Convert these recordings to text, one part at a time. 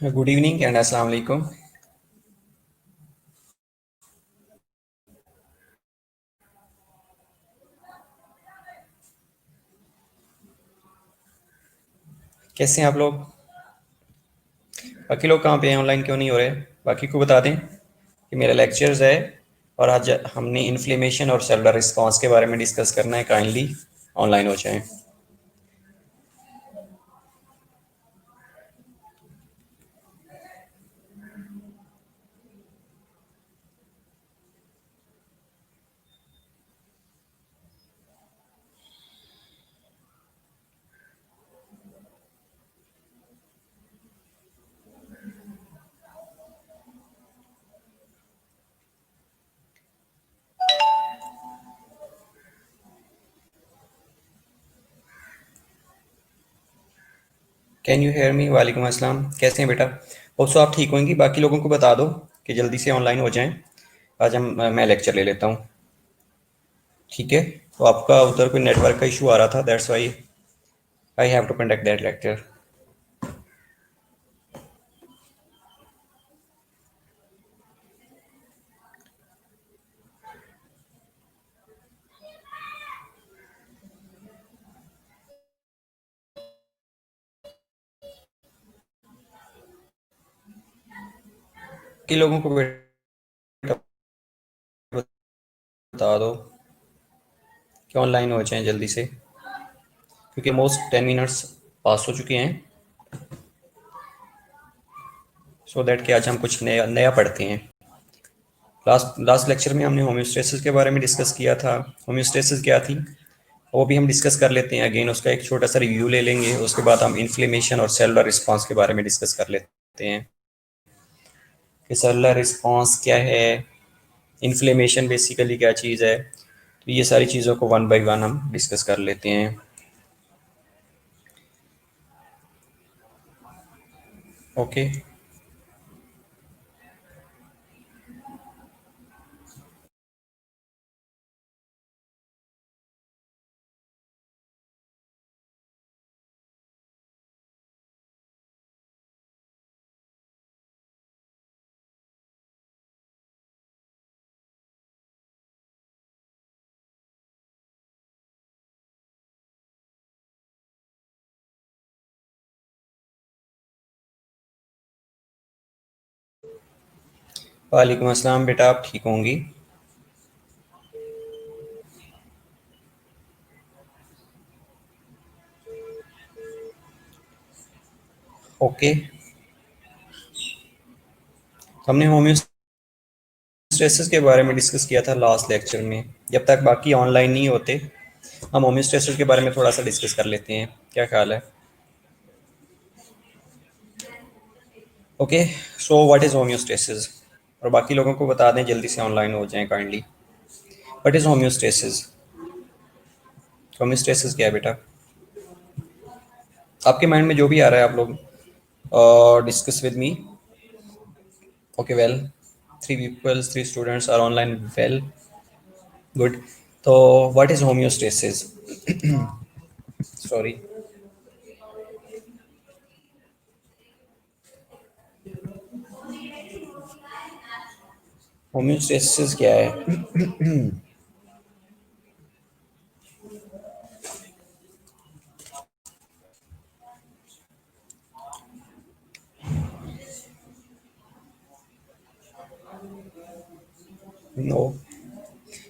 Good evening and अस्सलाम वालेकुम। कैसे हैं आप लोग? बाकी लोग कहाँ पे हैं? ऑनलाइन क्यों नहीं हो रहे? बाकी को बता दें कि मेरा लेक्चर्स है और आज हमने इन्फ्लेमेशन और सेलुलर रिस्पॉन्स के बारे में डिस्कस करना है। काइंडली ऑनलाइन हो जाएं। Can you hear me? वालेकुम अस्सलाम। कैसे हैं बेटा? होप सो आप ठीक होंगी। बाकी लोगों को बता दो कि जल्दी से ऑनलाइन हो जाएं। आज मैं लेक्चर ले लेता हूँ। ठीक है। तो आपका उधर कोई नेटवर्क का इशू आ रहा था, that's why I have to conduct that lecture. कि लोगों को बेटा बता दो कि ऑनलाइन हो जाएं जल्दी से, क्योंकि मोस्ट 10 मिनट्स पास हो चुके हैं। सो दैट कि आज हम कुछ नया नया पढ़ते हैं। लास्ट लास्ट लेक्चर में हमने होम्योस्टेसिस के बारे में डिस्कस किया था। होम्योस्टेसिस क्या थी वो भी हम डिस्कस कर लेते हैं। अगेन उसका एक छोटा सा रिव्यू ले लेंगे। उसके बाद हम इन्फ्लेमेशन और सेलुलर रिस्पॉन्स के बारे में डिस्कस कर लेते हैं कि सेलुलर रिस्पॉन्स क्या है, इन्फ्लेमेशन बेसिकली क्या चीज़ है। तो ये सारी चीज़ों को वन बाय वन हम डिस्कस कर लेते हैं। ओके। वालेकुम अस्सलाम बेटा, आप ठीक होंगी? ओके। हमने होम्योस्टेसिस के बारे में डिस्कस किया था लास्ट लेक्चर में। जब तक बाकी ऑनलाइन नहीं होते हम होम्योस्टेसिस के बारे में थोड़ा सा डिस्कस कर लेते हैं। क्या ख्याल है? Okay. So what is homeostasis? और बाकी लोगों को बता दें जल्दी से ऑनलाइन हो जाएं kindly. What is homeostasis? Homeostasis क्या है बेटा? आपके माइंड में जो भी आ रहा है आप लोग discuss with me. Okay well, 3 peoples 3 students are online. Well, good. तो what is homeostasis? Sorry. Homeostasis क्या है? नो,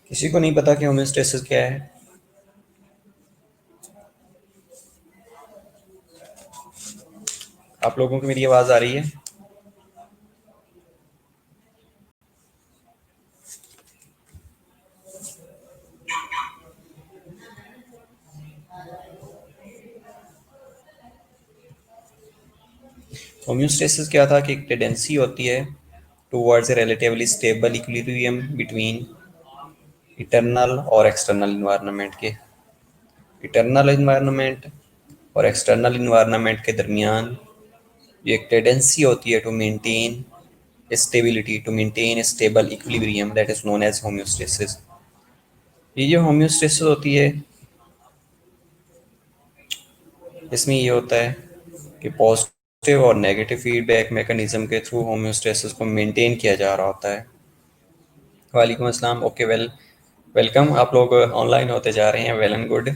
किसी को नहीं पता कि होम्योस्टेसिस क्या है। आप लोगों को मेरी आवाज आ रही है? होम्योस्टेसिस क्या था कि एक टेंडेंसी होती है towards a relatively stable equilibrium between internal और एक्सटर्नल इन्वायरमेंट के। इंटरनल इन्वायरमेंट और एक्सटर्नल इन्वायरमेंट के दरमियान ये एक टेंडेंसी होती है to maintain stability, to maintain stable equilibrium, that is known as homeostasis. ये जो होम्योस्टेसिस होती है इसमें ये होता है कि पॉजिटिव और नेगेटिव फीडबैक मैकेनिज्म के थ्रू होम्योस्टेसिस को मेंटेन किया जा रहा होता है। वालेकुम अस्सलाम। Okay, welcome. आप लोग ऑनलाइन होते जा रहे हैं, वेल एंड गुड।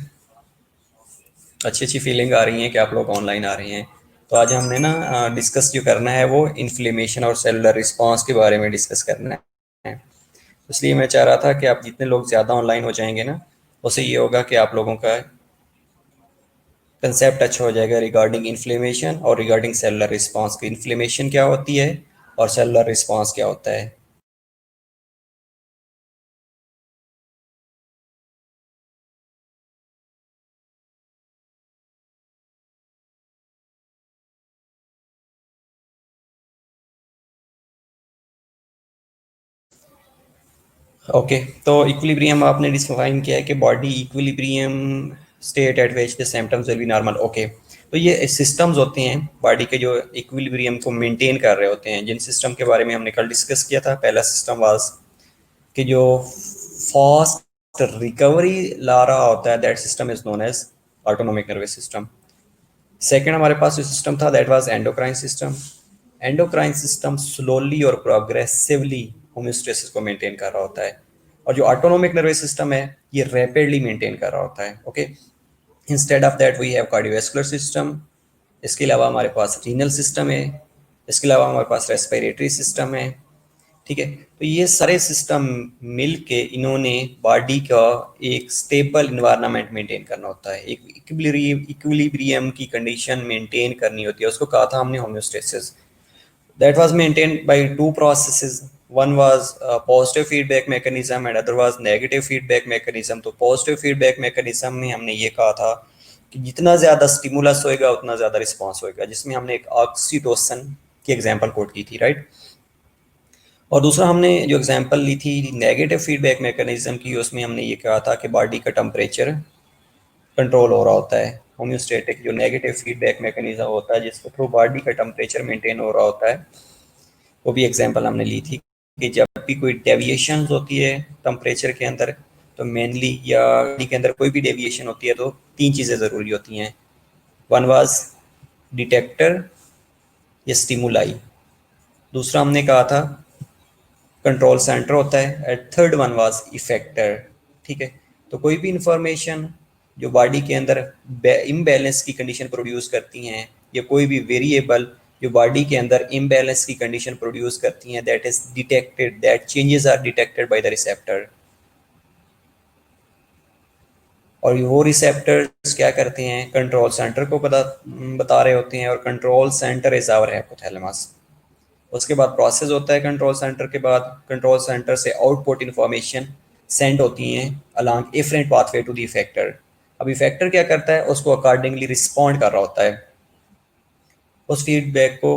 अच्छी अच्छी फीलिंग आ रही है कि आप लोग ऑनलाइन आ रहे हैं। तो आज हमने ना डिस्कस जो करना है वो इन्फ्लेमेशन और सेलुलर रिस्पांस के बारे में डिस्कस करना है। इसलिए मैं चाह रहा था कि आप जितने लोग ज़्यादा ऑनलाइन हो जाएंगे ना, उससे ये होगा कि आप लोगों का कंसेप्ट अच्छा हो जाएगा रिगार्डिंग इन्फ्लेमेशन और रिगार्डिंग सेलुलर रिस्पांस की। इन्फ्लेमेशन क्या होती है और सेलुलर रिस्पांस क्या होता है। ओके, तो इक्विलिब्रियम आपने डिफाइन किया है कि body equilibrium state eight which the symptoms will be normal. Okay, तो ये सिस्टम्स होते हैं बॉडी के जो इक्विलिब्रियम को मेंटेन कर रहे होते हैं, जिन सिस्टम के बारे में हमने कल डिस्कस किया था। पहला सिस्टम वाज कि जो फास्ट रिकवरी ला रहा होता है, that system is known as autonomic nervous system. Second हमारे पास जो सिस्टम था that was endocrine system. Endocrine system slowly और प्रोग्रेसिवली होम्योस्टेसिस को मेंटेन कर रहा होता है, और जो ऑटोनोमिक नर्वस सिस्टम है ये रैपिडली मेंटेन कर रहा होता है। Okay, instead of that we have cardiovascular system. इसके अलावा हमारे पास रीनल सिस्टम है। इसके अलावा हमारे पास रेस्पिरेटरी सिस्टम है। ठीक है, तो ये सारे सिस्टम मिल के इन्होंने बॉडी का एक स्टेबल इन्वायरमेंट मेंटेन करना होता है, एक इक्विलिब्रियम की कंडीशन मेंटेन करनी होती है, उसको कहा था हमने homeostasis. That was maintained by two processes. One was positive feedback mechanism and other was negative feedback mechanism. तो पॉजिटिव फीडबैक मैकेनिज्म में हमने ये कहा था कि जितना ज़्यादा स्टिमुलस होएगा उतना ज़्यादा रिस्पॉन्स होएगा, जिसमें हमने एक ऑक्सीटोसिन की एग्जाम्पल कोट की थी, राइट। और दूसरा हमने जो एग्जांपल ली थी नेगेटिव फीडबैक मैकेनिज्म की, उसमें हमने ये कहा था कि बॉडी का टेम्परेचर कंट्रोल हो रहा होता है। होम्योस्टेटिक जो नेगेटिव फीडबैक मैकेनिज्म होता है जिसके थ्रू बॉडी का टेम्परेचर मेंटेन हो रहा होता है, वो भी एग्जांपल हमने ली थी कि जब भी कोई डेविएशन होती है टेम्परेचर के अंदर, तो मेनली या बॉडी के अंदर कोई भी डेविएशन होती है तो तीन चीज़ें ज़रूरी होती हैं। वन वाज डिटेक्टर या स्टिमुलाई। दूसरा हमने कहा था कंट्रोल सेंटर होता है, and third one was effector. ठीक है, तो कोई भी इंफॉर्मेशन जो बॉडी के अंदर इम्बैलेंस की कंडीशन प्रोड्यूस करती हैं, या कोई भी वेरिएबल जो बॉडी के अंदर इम्बैलेंस की कंडीशन प्रोड्यूस करती हैं, that is detected, that changes are detected by the receptor. और वो रिसेप्टर्स क्या करते हैं, कंट्रोल सेंटर को बता रहे होते हैं, और control centre is our hypothalamus. उसके बाद प्रोसेस होता है कंट्रोल सेंटर के बाद, कंट्रोल सेंटर से आउटपुट इंफॉर्मेशन सेंड होती हैं along different pathway to the effector. अब इफेक्टर क्या करता है, उसको अकॉर्डिंगली रिस्पॉन्ड कर रहा होता है उस फीडबैक को,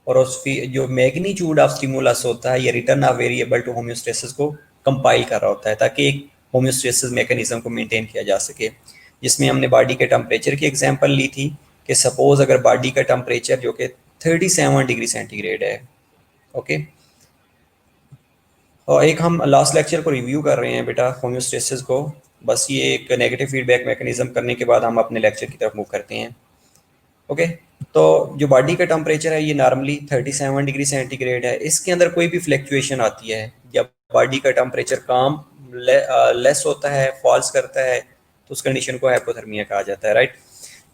और जो मैग्नीट्यूड ऑफ स्टिमुलस होता है, ये return of variable to homeostasis को कंपाइल कर रहा होता है, ताकि एक होम्योस्टेसिस मैकेनिज्म को मेंटेन किया जा सके। जिसमें हमने बॉडी के टेम्परेचर की एग्जांपल ली थी कि सपोज अगर बॉडी का टेम्परेचर जो कि 37 डिग्री सेंटीग्रेड है। ओके, और एक हम लास्ट लेक्चर को रिव्यू कर रहे हैं बेटा होम्योस्टेसिस को। बस ये एक नेगेटिव फीडबैक मैकेनिज्म करने के बाद हम अपने लेक्चर की तरफ मूव करते हैं। ओके, तो जो बॉडी का टेम्परेचर है ये नॉर्मली 37 डिग्री सेंटीग्रेड है। इसके अंदर कोई भी फ्लैक्चुएशन आती है बॉडी का टेम्परेचर काम लेस होता है, फॉल्स करता है, तो उस कंडीशन को हाइपोथर्मिया कहा जाता है, राइट।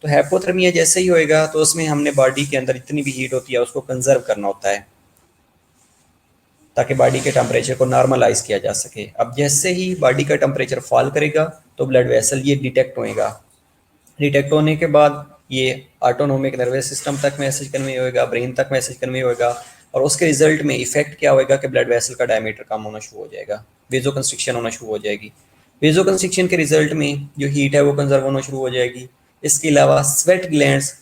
तो हाइपोथर्मिया जैसे ही होएगा तो उसमें हमने बॉडी के अंदर जितनी भी हीट होती है उसको कंजर्व करना होता है ताकि बॉडी के टेम्परेचर को नॉर्मलाइज किया जा सके। अब जैसे ही बॉडी का टेम्परेचर फॉल करेगा तो ब्लड वेसल ये डिटेक्ट होएगा, डिटेक्ट होने के बाद ये ऑटोनोमिक नर्वस सिस्टम तक मैसेज कन्वे होएगा, ब्रेन तक मैसेज कन्वे होएगा, और उसके रिजल्ट में इफेक्ट क्या होएगा कि ब्लड वेसल का डायमीटर कम होना शुरू हो जाएगा, वेजो कंस्ट्रिक्शन होना शुरू हो जाएगी। वेजो कंस्ट्रिक्शन के रिजल्ट में जो हीट है वो कंजर्व होना शुरू हो जाएगी। इसके अलावा स्वेट ग्लैंड्स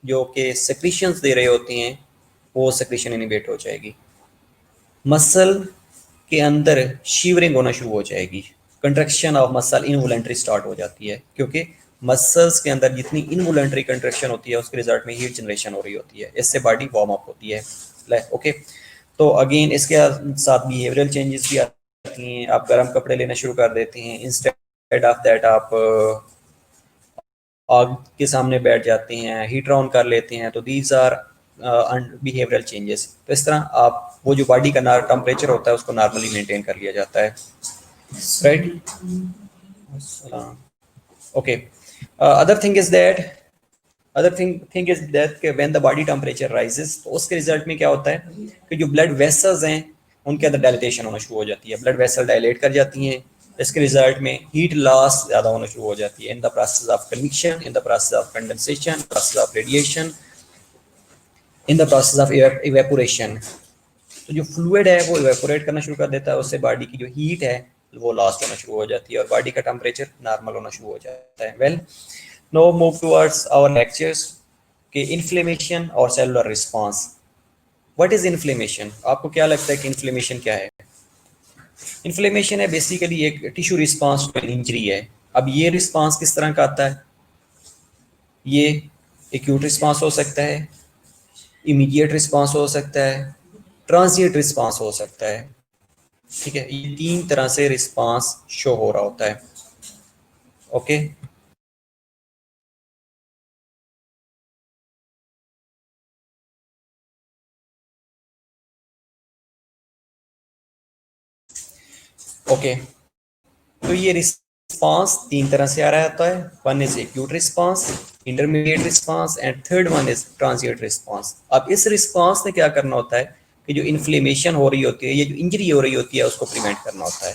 जो कि सेक्रीशंस दे रहे होते हैं वो सेक्रीशन इनिबिट हो जाएगी। मसल के अंदर शिवरिंग होना शुरू हो जाएगी, contraction of muscle involuntary start हो जाती है, क्योंकि मसल्स के अंदर जितनी इनवॉलंटरी कंट्रैक्शन होती है उसके रिजल्ट में हीट जनरेशन हो रही होती है, इससे बॉडी वार्म अप होती है। ओके, तो अगेन इसके साथ बिहेवियरल चेंजेस भी आती हैं। आप गर्म कपड़े लेना शुरू कर देते हैं, इंस्टेड ऑफ दैट आप आग के सामने बैठ जाते हैं, हीटर ऑन कर लेते हैं, तो दीज आर बिहेवियरल चेंजेस। तो इस तरह आप वो जो बॉडी का टेम्परेचर होता है उसको नॉर्मली मेंटेन कर लिया जाता है, right. Okay, other thing is that कि when the body temperature rises तो उसके रिजल्ट में क्या होता है कि जो ब्लड वेसल्स हैं उनके अंदर डायलिटेशन होना शुरू हो जाती है, ब्लड वेसल डायलेट कर जाती हैं, इसके रिजल्ट में हीट लॉस ज़्यादा होना शुरू हो जाती है in the process of convection, in the process of condensation, process of radiation, in the process of evaporation. तो जो फ्लूइड है वो इवेपोरेट करना शुरू कर देता है, उससे बॉडी की जो हीट है वो लॉस्ट होना शुरू हो जाती है और बॉडी का टेम्परेचर नॉर्मल होना शुरू हो जाता है। Well, now move towards our lectures के इन्फ्लेमेशन और cellular response. What is inflammation? आपको क्या लगता है कि इन्फ्लेमेशन क्या है? इन्फ्लेमेशन है बेसिकली एक टिश्यू रिस्पांस टू इंजरी है। अब ये रिस्पांस किस तरह का आता है? ये एक्यूट रिस्पांस हो सकता है, इमीडिएट रिस्पांस हो सकता है, ट्रांजिएंट रिस्पांस हो सकता है, ठीक है। ये तीन तरह से रिस्पांस शो हो रहा होता है, ओके। ओके, तो ये रिस्पांस तीन तरह से आ रहा होता है। One is acute response, intermediate response and third one is transient response. अब इस रिस्पांस में क्या करना होता है कि जो इन्फ्लेमेशन हो रही होती है, ये जो इंजरी हो रही होती है उसको प्रिवेंट करना होता है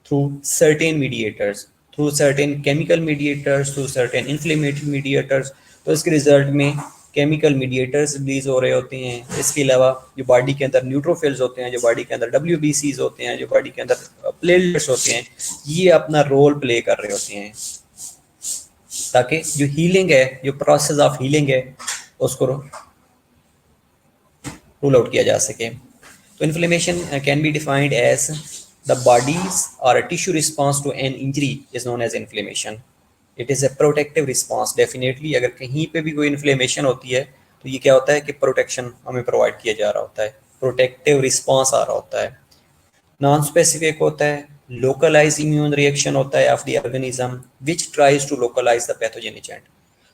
through certain mediators, through certain chemical mediators, through certain inflammatory mediators. तो इसके रिजल्ट में केमिकल मीडिएटर्स रिलीज हो रहे होते हैं। इसके अलावा जो बॉडी के अंदर न्यूट्रोफिल्स होते हैं, जो बॉडी के अंदर WBCs होते हैं, जो बॉडी के अंदर प्लेटलेट्स होते हैं, ये अपना रोल प्ले कर रहे होते हैं ताकि जो हीलिंग है, जो प्रोसेस ऑफ हीलिंग है, उसको रूल आउट किया जा सके। तो inflammation can be defined as the body's और a tissue response to an injury is known as inflammation. It is a protective response. Definitely अगर कहीं पे भी कोई इन्फ्लेमेशन होती है तो ये क्या होता है कि प्रोटेक्शन हमें प्रोवाइड किया जा रहा होता है, प्रोटेक्टिव रिस्पॉन्स आ रहा होता है। नॉन स्पेसिफिक होता है, लोकलाइज इम्यून रिएक्शन होता है of the organism which tries to localise the pathogen agent.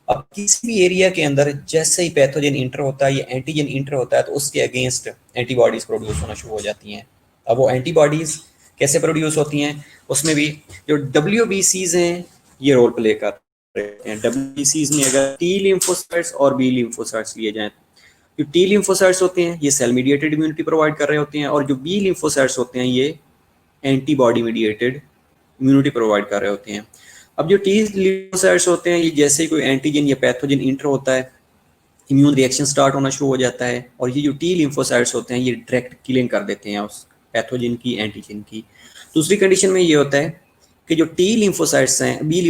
अब किसी भी एरिया के अंदर जैसे ही पैथोजन इंटर होता है या एंटीजन इंटर होता है तो उसके अगेंस्ट एंटीबॉडीज प्रोड्यूस होना शुरू हो जाती हैं। अब वो एंटीबॉडीज कैसे प्रोड्यूस होती हैं, उसमें भी जो WBCs हैं ये रोल प्ले कर रहे हैं। WBCs में अगर टी लिम्फोसाइट्स और बी लिम्फोसाइट्स लिए जाएं, जो टी लिम्फोसाइट्स होते हैं ये सेल मीडिएटेड इम्यूनिटी प्रोवाइड कर रहे होते हैं, और जो बी लिम्फोसाइट्स होते हैं ये एंटीबॉडी मीडिएटेड इम्यूनिटी प्रोवाइड कर रहे होते हैं। अब जो टी लिम्फोसाइट्स होते हैं ये जैसे ही कोई एंटीजन या पैथोजन इंटर होता है, इम्यून रिएक्शन स्टार्ट होना शुरू हो जाता है, और ये जो टी लिम्फोसाइट्स होते हैं ये डायरेक्ट किलिंग कर देते हैं उस पैथोजन की, एंटीजन की। दूसरी कंडीशन में ये होता है कि जो बी लिम्फोसाइट्स हैं, बी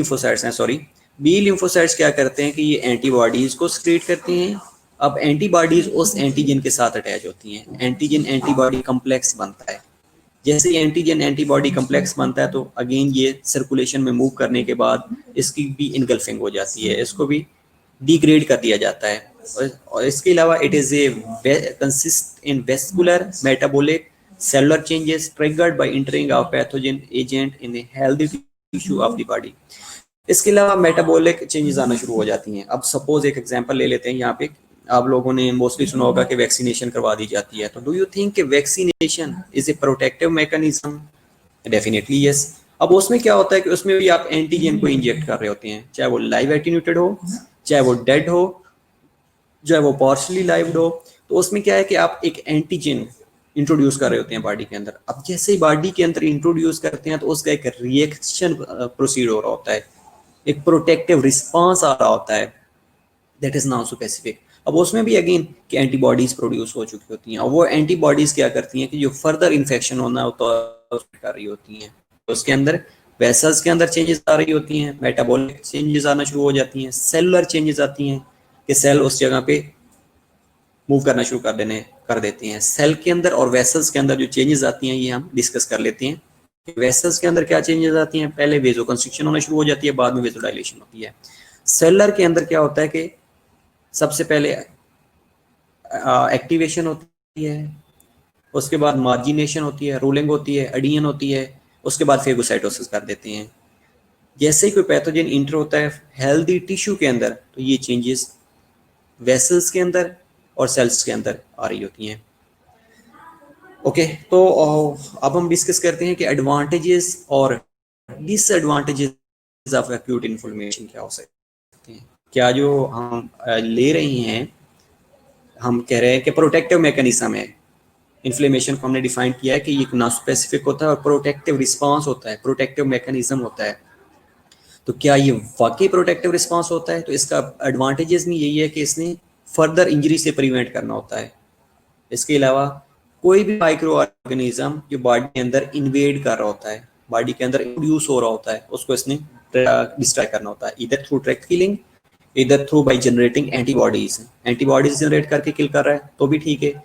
लिम्फोसाइट्स क्या करते हैं कि ये एंटीबॉडीज को सिक्रीट करते हैं। अब एंटीबॉडीज उस एंटीजन के साथ अटैच होती हैं, एंटीजन एंटीबॉडी कम्प्लेक्स बनता है। जैसे ही एंटीजन एंटीबॉडी कम्प्लेक्स बनता है तो अगेन ये सर्कुलेशन में मूव करने के बाद इसकी भी इनगल्फिंग हो जाती है, इसको भी डिग्रेड कर दिया जाता है। और इसके अलावा it is a consist in vascular metabolic cellular changes triggered by entering of pathogen agent in the healthy tissue of the body. इसके अलावा मेटाबॉलिक चेंजेस आना शुरू हो जाती हैं। अब सपोज एक एग्जांपल ले लेते हैं यहाँ पे, आप लोगों ने मोस्टली सुना होगा कि वैक्सीनेशन करवा दी जाती है, तो डू यू थिंक कि vaccination is a protective mechanism? Definitely yes. अब उसमें क्या होता है कि उसमें भी आप एंटीजन को इंजेक्ट कर रहे होते हैं, चाहे वो लाइव एटीन्यूटेड हो, चाहे वो डेड हो, चाहे वो पार्शली लाइव हो। तो उसमें क्या है कि आप एक एंटीजन इंट्रोड्यूस कर रहे होते हैं बॉडी के अंदर। अब जैसे ही बॉडी के अंदर इंट्रोड्यूस करते हैं तो उसका एक रिएक्शन प्रोसीड हो रहा होता है, एक प्रोटेक्टिव रिस्पांस आ रहा होता है, दैट इज नाउ स्पेसिफिक। अब उसमें भी अगेन कि एंटीबॉडीज प्रोड्यूस हो चुकी होती हैं, और वो एंटीबॉडीज क्या करती हैं कि जो फर्दर इन्फेक्शन होना होता है कर रही होती हैं। तो उसके अंदर वेसल्स के अंदर चेंजेस आ रही होती हैं, मेटाबॉलिक चेंजेस आना शुरू हो जाती हैं, सेलुलर चेंजेस आती हैं कि सेल उस जगह पे मूव करना शुरू कर देते हैं। सेल के अंदर और वेसल्स के अंदर जो चेंजेस आती हैं ये हम डिस्कस कर लेते हैं। वेसल्स के अंदर क्या चेंजेस आती हैं, पहले वेजो कंस्ट्रिक्शन होना शुरू हो जाती है, बाद में वेजो डायलेशन होती है। सेलुलर के अंदर क्या होता है कि सबसे पहले एक्टिवेशन होती है, उसके बाद मार्जिनेशन होती है, रोलिंग होती है, एडिशन होती है, उसके बाद फेगोसाइटोसिस कर देते हैं। जैसे ही कोई पैथोजन इंटर होता है हेल्दी टिश्यू के अंदर तो ये चेंजेस वेसल्स के अंदर और सेल्स के अंदर आ रही होती हैं। ओके, तो अब हम डिस्कस करते हैं कि एडवांटेजेस और डिसएडवांटेजेस ऑफ एक्यूट इन्फ्लेमेशन क्या हो सकते हैं। क्या जो हम ले रहे हैं, हम कह रहे हैं कि प्रोटेक्टिव मैकेनिज्म है। इन्फ्लेमेशन को हमने डिफाइन किया है कि ये ना स्पेसिफिक होता है और प्रोटेक्टिव रिस्पांस होता है, प्रोटेक्टिव मैकेनिज्म होता है। तो क्या ये वाकई प्रोटेक्टिव रिस्पांस होता है? तो इसका एडवांटेजेस में यही है कि इसने फर्दर इंजरी से प्रिवेंट करना होता है। इसके अलावा कोई भी माइक्रो ऑर्गेनिज्म जो बॉडी के अंदर इन्वेड कर रहा होता है, बॉडी के अंदर इंड्यूस हो रहा होता है, उसको इसने डिस्ट्रॉय करना होता है, इधर थ्रू ट्रैक्ट किलिंग, इधर through by generating antibodies. Antibodies generate करके किल कर रहा है तो भी ठीक है,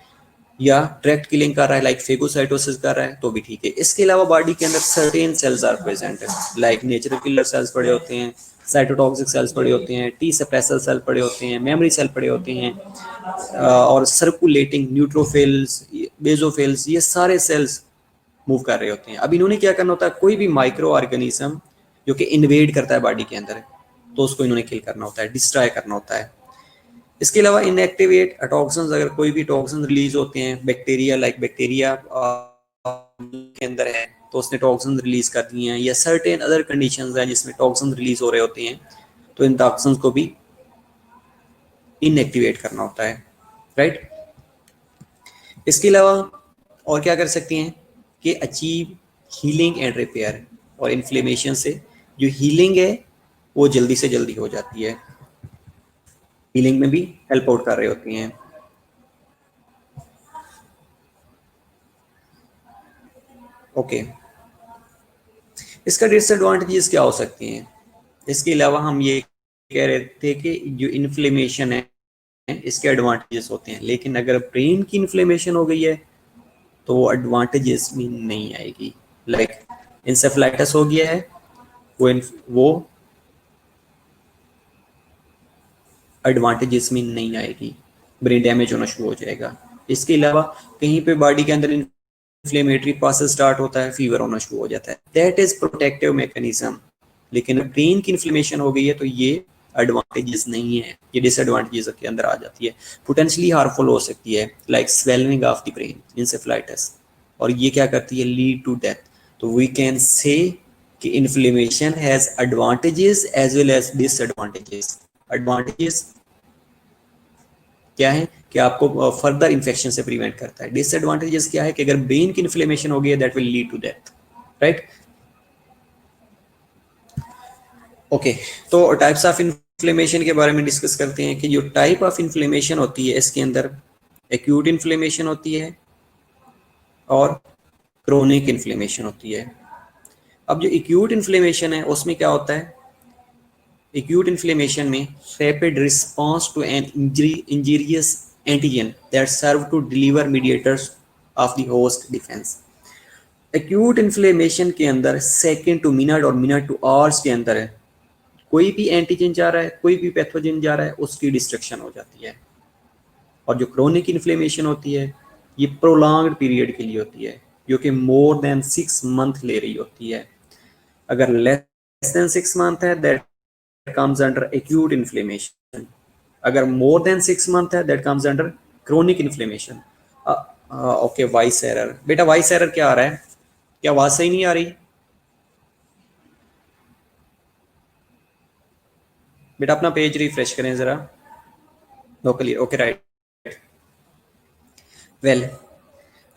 या डायरेक्ट किलिंग कर रहा है लाइक फेगोसाइटोसिस कर रहा है तो भी ठीक है। इसके अलावा बॉडी के अंदर certain cells are present like natural killer cells पड़े होते हैं, साइटोटॉक्सिक सेल्स पड़े होते हैं, टी सप्रेसर सेल पड़े होते हैं, मेमोरी सेल पड़े होते हैं, और सर्कुलेटिंग न्यूट्रोफिल्स, बेजोफिल्स, ये सारे सेल्स मूव कर रहे होते हैं। अब इन्होंने क्या करना होता है, कोई भी माइक्रो ऑर्गेनिज्म जो कि इन्वेड करता है बॉडी के अंदर तो उसको इन्होंने किल करना होता है, डिस्ट्रॉय करना होता है। इसके अलावा इनएक्टिवेट टॉक्सिन्स, अगर कोई भी टॉक्सिन रिलीज होते हैं, बैक्टीरिया लाइक बैक्टीरिया के अंदर है तो उसने टॉक्सिन रिलीज कर दिए हैं, या सर्टेन अदर कंडीशंस हैं जिसमें टॉक्सिन रिलीज हो रहे होते हैं, तो इन टॉक्सिन्स को भी इनएक्टिवेट करना होता है, राइट। इसके अलावा और क्या कर सकते हैं कि अचीव हीलिंग एंड रिपेयर, और इन्फ्लेमेशन से जो हीलिंग है वो जल्दी से जल्दी हो जाती है, हीलिंग में भी हेल्प आउट कर रहे होती हैं। ओके, इसका डिसएडवांटेजेस क्या हो सकती हैं? इसके अलावा हम ये कह रहे थे कि जो इन्फ्लेमेशन है इसके एडवांटेजेस होते हैं, लेकिन अगर ब्रेन की इन्फ्लेमेशन हो गई है तो वो एडवांटेजेस में नहीं आएगी। लाइक इंसेफेलाइटिस हो गया है, वो एडवांटेजेस में नहीं आएगी, ब्रेन डैमेज होना शुरू हो जाएगा। इसके अलावा कहीं पे बॉडी के अंदर इन्फ्लेमेटरी प्रोसेस स्टार्ट होता है, फीवर होना शुरू हो जाता है, दैट इज प्रोटेक्टिव मैकेनिज्म। लेकिन ब्रेन की इन्फ्लेमेशन हो गई है तो ये एडवांटेजेस नहीं है, ये डिसएडवांटेजेस के अंदर आ जाती है, पोटेंशियली हार्मफुल हो सकती है like swelling of the brain, encephalitis, और ये क्या करती है, लीड टू डेथ। तो वी कैन से कि inflammation has advantages as well as disadvantages. Advantages क्या है कि आपको फर्दर इन्फेक्शन से प्रिवेंट करता है, डिसएडवांटेजेस क्या है कि अगर ब्रेन की इन्फ्लेमेशन हो गई है that will lead to death, right. Okay, तो टाइप्स ऑफ इन्फ्लेमेशन के बारे में डिस्कस करते हैं कि जो टाइप ऑफ इन्फ्लेमेशन होती है इसके अंदर एक्यूट इन्फ्लेमेशन होती है और क्रोनिक इन्फ्लेमेशन होती है। अब जो एक्यूट इन्फ्लेमेशन है उसमें क्या होता है, एक्यूट इन्फ्लेमेशन में rapid response to an injurious antigen that serve to deliver mediators of the host defence. Acute inflammation के अंदर सेकेंड टू मिनट और मिनट टू आवर्स के अंदर है, कोई भी एंटीजन जा रहा है, कोई भी पैथोजन जा रहा है, उसकी डिस्ट्रक्शन हो जाती है। और जो क्रोनिक इन्फ्लेमेशन होती है ये प्रोलॉन्ग्ड पीरियड के लिए होती है, जो कि मोर देन 6 मंथ ले रही होती है। अगर लेस देन 6 मंथ है that comes under acute inflammation, अगर मोर देन 6 मंथ है that comes under chronic inflammation. Okay, voice error. बेटा वॉइस एरर क्या आ रहा है? क्या आवाज सही नहीं आ रही? बेटा अपना पेज रिफ्रेश करें जरा। Locally okay, right. Well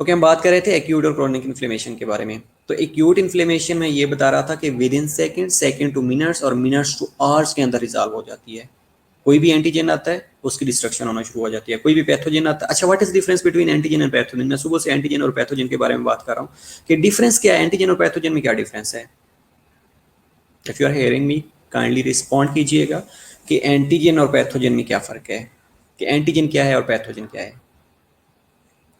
okay, हम बात कर रहे थे एक्यूट और क्रोनिक इन्फ्लेमेशन के बारे में। तो एक्यूट इन्फ्लेमेशन में ये बता रहा था कि with in second, second two minutes और मिनट्स टू आवर्स के अंदर रिजॉल्व हो जाती है। कोई भी एंटीजन आता है उसकी डिस्ट्रक्शन होना शुरू हो जाती है। कोई भी पैथोजन आता है। अच्छा, what is difference between antigen and pathogen? मैं सुबह से एंटीजन और पैथोजन के बारे में बात कर रहा हूँ कि डिफरेंस क्या है, एंटीजन और पैथोजन में क्या डिफरेंस है। If you are hearing me kindly respond कीजिएगा कि एंटीजन और पैथोजन में क्या फ़र्क है, कि एंटीजन क्या है और पैथोजन क्या है।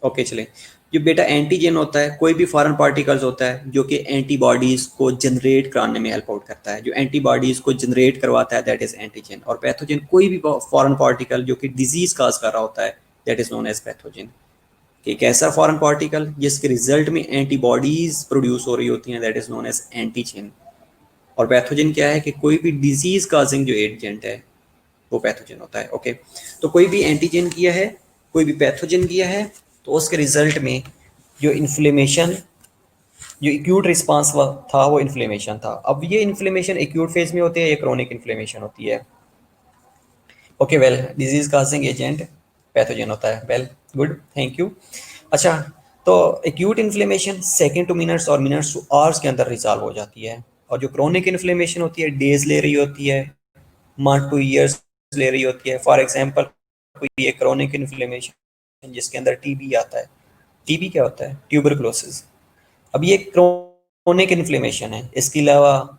ओके चले, जो बेटा एंटीजन होता है कोई भी फॉरेन पार्टिकल्स होता है जो कि एंटीबॉडीज़ को जनरेट कराने में हेल्प आउट करता है। जो एंटीबॉडीज़ को जनरेट करवाता है दैट इज़ एंटीजन। और पैथोजन कोई भी फॉरेन पार्टिकल जो कि डिजीज़ काज कर रहा होता है that is known as pathogen. एक ऐसा फॉरेन पार्टिकल जिसके रिजल्ट में एंटीबॉडीज़ प्रोड्यूस हो रही होती हैं that is known as antigen. और पैथोजन क्या है कि कोई भी डिजीज़ काजिंग जो एजेंट है वो पैथोजन होता है। ओके, तो कोई भी एंटीजन किया है, कोई भी पैथोजन किया है, तो उसके रिजल्ट में जो इन्फ्लेमेशन, जो एक्यूट रिस्पांस था वो इन्फ्लेमेशन था। अब ये इन्फ्लेमेशन एक्यूट फेज में होती है या क्रोनिक इन्फ्लेमेशन होती है? Okay well, disease causing agent pathogen होता है। Well good, thank you. अच्छा, तो acute inflammation second two minutes और मिनट्स टू आवर्स के अंदर रिजॉल्व हो जाती है। और जो क्रोनिक इन्फ्लेमेशन होती है डेज ले रही होती है, मंथ टू ईयर्स ले रही होती है। फॉर एग्जांपल कोई एक क्रोनिक इन्फ्लेमेशन जिसके अंदर टीबी आता है। टीबी क्या होता है? ट्यूबरकुलोसिस। अब ये क्रोनिक इन्फ्लेमेशन है। इसके अलावा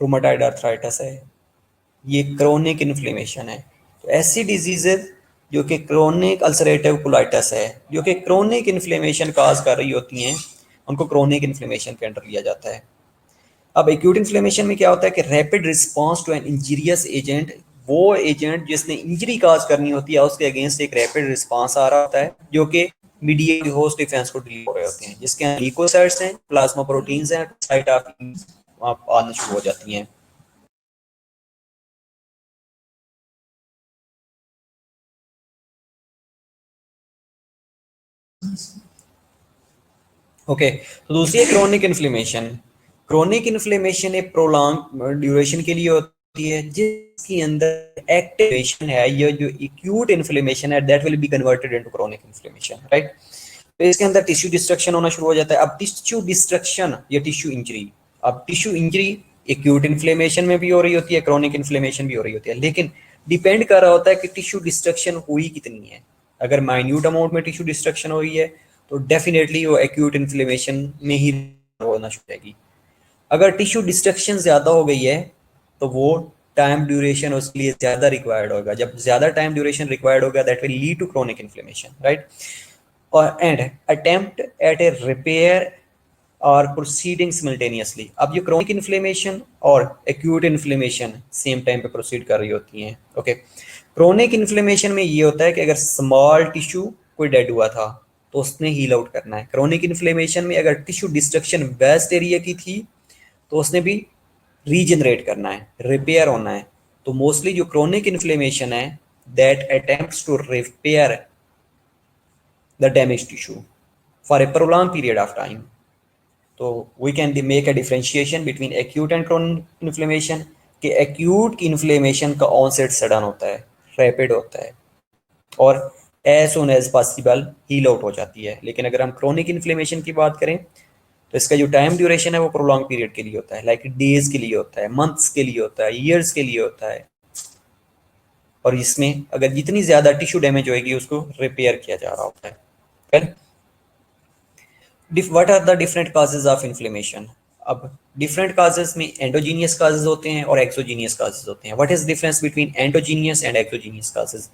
रूमेटॉइड अर्थराइटिस है, ये क्रोनिक इन्फ्लेमेशन है। तो ऐसी डिजीजेज जो कि क्रोनिक अल्सरेटिव कोलाइटिस है, जो कि क्रोनिक इन्फ्लेमेशन काज कर रही होती हैं, उनको क्रोनिक इन्फ्लेमेशन के अंडर लिया जाता है। अब एक्यूट इन्फ्लेमेशन में क्या होता है कि rapid response to an injurious agent, वो एजेंट जिसने इंजरी काज करनी होती है उसके अगेंस्ट एक रैपिड रिस्पांस आ रहा होता है जो कि मीडिएट होस्ट डिफेंस को डिलीट हो रहे होते हैं, जिसके अंदर ल्यूकोसाइट्स हैं, प्लाज्मा प्रोटीन्स हैं, साइट ऑफ आना शुरू हो जाती हैं। ओके, तो दूसरी है क्रोनिक इन्फ्लेमेशन। क्रोनिक इन्फ्लेमेशन एक प्रोलॉन्ग ड्यूरेशन के लिए होती है जिसके अंदर एक्टिवेशन है, ये जो एक्यूट इन्फ्लेमेशन है that will be converted into chronic inflammation, right. तो इसके अंदर टिश्यू डिस्ट्रक्शन होना शुरू हो जाता है। अब टिश्यू डिस्ट्रक्शन या टिश्यू इंजरी, अब टिश्यू इंजरी एक्यूट इन्फ्लेमेशन में भी हो रही होती है, क्रोनिक इन्फ्लेमेशन भी हो रही होती है, लेकिन डिपेंड कर रहा होता है कि टिश्यू डिस्ट्रक्शन हुई कितनी है। अगर माइन्यूट अमाउंट में टिश्यू डिस्ट्रक्शन हो रही है तो डेफिनेटली वो एक्यूट इन्फ्लेमेशन में ही होना शुरू होगी। अगर टिश्यू डिस्ट्रक्शन ज़्यादा हो गई है तो वो टाइम ड्यूरेशन उसके लिए ज़्यादा रिक्वायर्ड होगा। जब ज़्यादा टाइम ड्यूरेशन रिक्वायर्ड होगा that will lead to chronic inflammation, right. और and attempt at a repair और प्रोसीडिंग सिमल्टेनियसली। अब ये क्रोनिक इन्फ्लेमेशन और एक्यूट इन्फ्लेमेशन सेम टाइम पे प्रोसीड कर रही होती हैं। ओके, क्रोनिक इन्फ्लेमेशन में ये होता है कि अगर स्मॉल टिश्यू कोई डेड हुआ था तो उसने हील आउट करना है। क्रोनिक इन्फ्लेमेशन में अगर टिश्यू डिस्ट्रक्शन वेस्ट एरिया की थी तो उसने भी रीजनरेट करना है, रिपेयर होना है। तो मोस्टली जो क्रोनिक इन्फ्लेमेशन है that attempts to repair the damaged tissue for a prolonged period of time. तो we can make a differentiation between acute and chronic inflammation कि acute की inflammation का onset sudden होता है, rapid होता है और as soon as possible heal out हो जाती है। लेकिन अगर हम chronic inflammation की बात करें तो इसका जो टाइम ड्यूरेशन है वो prolonged period के लिए होता है, लाइक डेज के लिए होता है, मंथ्स के लिए होता है, ईयर्स के लिए होता है। और इसमें अगर जितनी ज़्यादा टिश्यू डैमेज होएगी उसको रिपेयर किया जा रहा होता है। what are the different causes of inflammation? अब different causes में endogenous causes होते हैं और exogenous causes होते हैं। What is difference between endogenous and exogenous causes?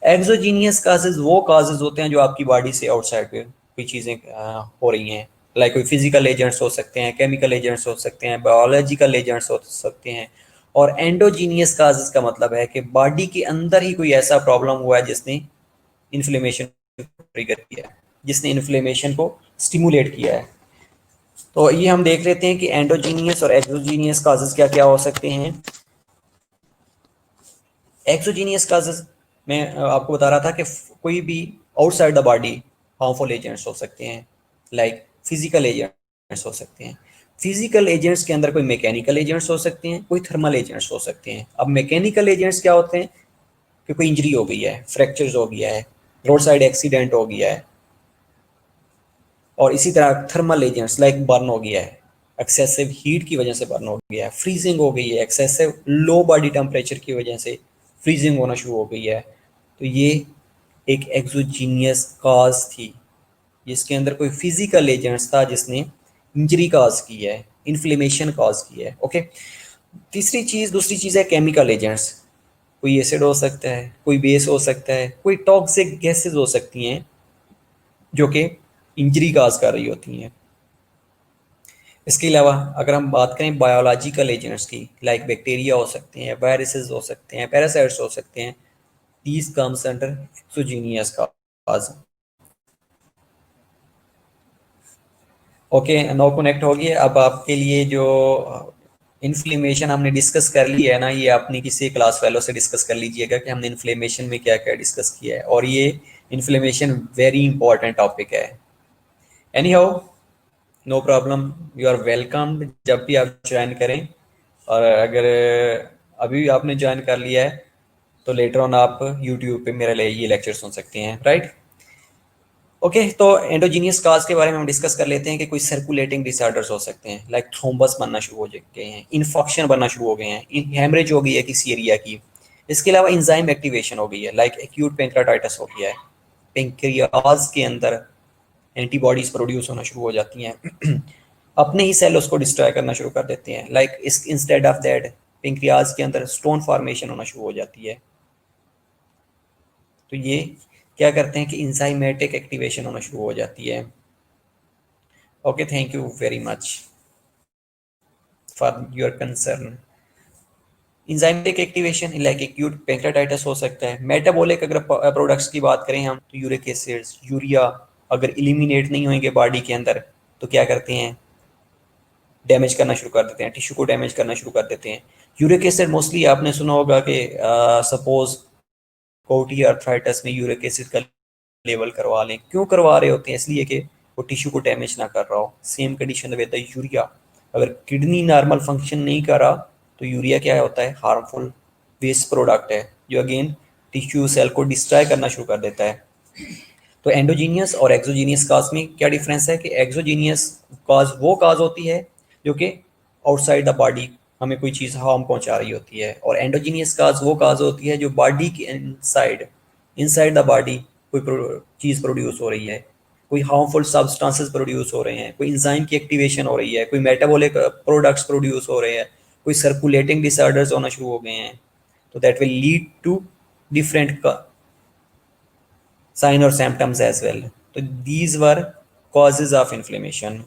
Exogenous causes वो causes होते हैं जो आपकी बॉडी से आउटसाइड पे कोई चीज़ें हो रही हैं, लाइक कोई फिजिकल एजेंट्स हो सकते हैं, केमिकल एजेंट्स हो सकते हैं, बायोलॉजिकल एजेंट्स हो सकते हैं। और एंडोजीनियस काजेज का मतलब है कि बॉडी के अंदर ही कोई ऐसा प्रॉब्लम हुआ है जिसने इन्फ्लेमेशन ट्रिगर किया है, जिसने इन्फ्लेमेशन को स्टिमुलेट किया है। तो ये हम देख लेते हैं कि एंडोजीनियस और एक्सोजीनियस काजेज क्या क्या हो सकते हैं। एक्सोजीनियस काजेज मैं आपको बता रहा था कि कोई भी outside the body harmful agents हो सकते हैं, लाइक फिजिकल एजेंट्स हो सकते हैं। फिजिकल एजेंट्स के अंदर कोई मैकेनिकल एजेंट्स हो सकते हैं, कोई थर्मल एजेंट्स हो सकते हैं। अब मैकेनिकल एजेंट्स क्या होते हैं कि कोई इंजरी हो गई है, फ्रैक्चर्स हो गया है, रोड साइड एक्सीडेंट हो गया है। और इसी तरह थर्मल एजेंट्स लाइक बर्न हो गया है, एक्सेसिव हीट की वजह से बर्न हो गया है, फ्रीजिंग हो गई है, एक्सेसिव लो बॉडी टेम्परेचर की वजह से फ्रीजिंग होना शुरू हो गई है। तो ये एक एक्सोजीनियस काज थी, जिसके अंदर कोई फिजिकल एजेंट्स था जिसने इंजरी काज की है, इन्फ्लेमेशन काज की है। ओके, दूसरी चीज़ है केमिकल एजेंट्स। कोई एसिड हो सकता है, कोई बेस हो सकता है, कोई टॉक्सिक गैसेज हो सकती हैं जो कि इंजरी काज कर रही होती हैं। इसके अलावा अगर हम बात करें बायोलॉजिकल एजेंट्स की, लाइक बैक्टीरिया हो सकते हैं, वायरसेस हो सकते हैं, पैरासाइट्स हो सकते हैं, these comes under exogenous cause. Okay, now connect हो गया। अब आपके लिए जो इन्फ्लेमेशन हमने डिस्कस कर लिया है ना, ये अपनी किसी क्लास फेलो से डिस्कस कर लीजिएगा कि हमने इन्फ्लेमेशन में क्या क्या डिस्कस किया है। और ये इन्फ्लेमेशन वेरी इंपॉर्टेंट टॉपिक है। Anyhow, no problem, you are welcome जब भी आप ज्वाइन करें। और अगर अभी आपने ज्वाइन कर लिया है तो लेटर ऑन आप यूट्यूब पे मेरा ये लेक्चर सुन सकते हैं, राइट। ओके, तो एंडोजीनियस काज के बारे में हम डिस्कस कर लेते हैं कि कोई सर्कुलेटिंग डिसऑर्डर्स हो सकते हैं, लाइक थ्रोम्बस बनना शुरू हो गए हैं, इन्फेक्शन बनना शुरू हो गए हैं, हेमरेज हो गई है किसी एरिया की। इसके अलावा इंजाइम एक्टिवेशन हो गई है, लाइक एक्यूट पेंक्रेटाइटिस हो गया है, पेंक्रियाज के अंदर एंटीबॉडीज प्रोड्यूस होना शुरू हो जाती हैं अपने ही सेल उसको डिस्ट्रॉय करना शुरू कर देते हैं, लाइक इस इंस्टेड ऑफ दैट पेंक्रियाज के अंदर स्टोन फॉर्मेशन होना शुरू हो जाती है। तो ये क्या करते हैं कि इंजाइमेटिक एक्टिवेशन होना शुरू हो जाती है। Okay, thank you very much for your concern. Enzymatic activation like acute pancreatitis हो सकता है। मेटाबॉलिक अगर प्रोडक्ट्स की बात करें हम, तो यूरिक एसिड्स, यूरिया अगर इलिमिनेट नहीं होंगे बॉडी के अंदर तो क्या करते हैं, डैमेज करना शुरू कर देते हैं, टिश्यू को डैमेज करना शुरू कर देते हैं। यूरिक एसिड मोस्टली आपने सुना होगा कि सपोज कोटी अर्थराइटिस में यूरिक एसिड का लेवल करवा लें। क्यों करवा रहे होते हैं? इसलिए कि वो टिश्यू को डैमेज ना कर रहा हो। Same condition with the urea, अगर किडनी नॉर्मल फंक्शन नहीं कर रहा तो यूरिया क्या होता है, हार्मफुल वेस्ट प्रोडक्ट है जो अगेन टिश्यू सेल को डिस्ट्रॉय करना शुरू कर देता है। तो एंडोजीनियस और एक्सोजीनियस काज में क्या डिफरेंस है कि एक्सोजीनियस काज वो काज होती है जो कि आउटसाइड द बॉडी हमें कोई चीज़ हार्म पहुंचा रही होती है, और एंडोजीनियस काज वो काज होती है जो बॉडी के इनसाइड इनसाइड द बॉडी कोई चीज़ प्रोड्यूस हो रही है, कोई हार्मफुल सब्सटेंसेस प्रोड्यूस हो रहे हैं, कोई इंजाइम की एक्टिवेशन हो रही है, कोई मेटाबॉलिक प्रोडक्ट्स प्रोड्यूस हो रहे हैं, कोई सर्कुलेटिंग डिसऑर्डर्स होना शुरू हो गए हैं। तो that will lead to different sign or symptoms as well. तो these were causes of inflammation.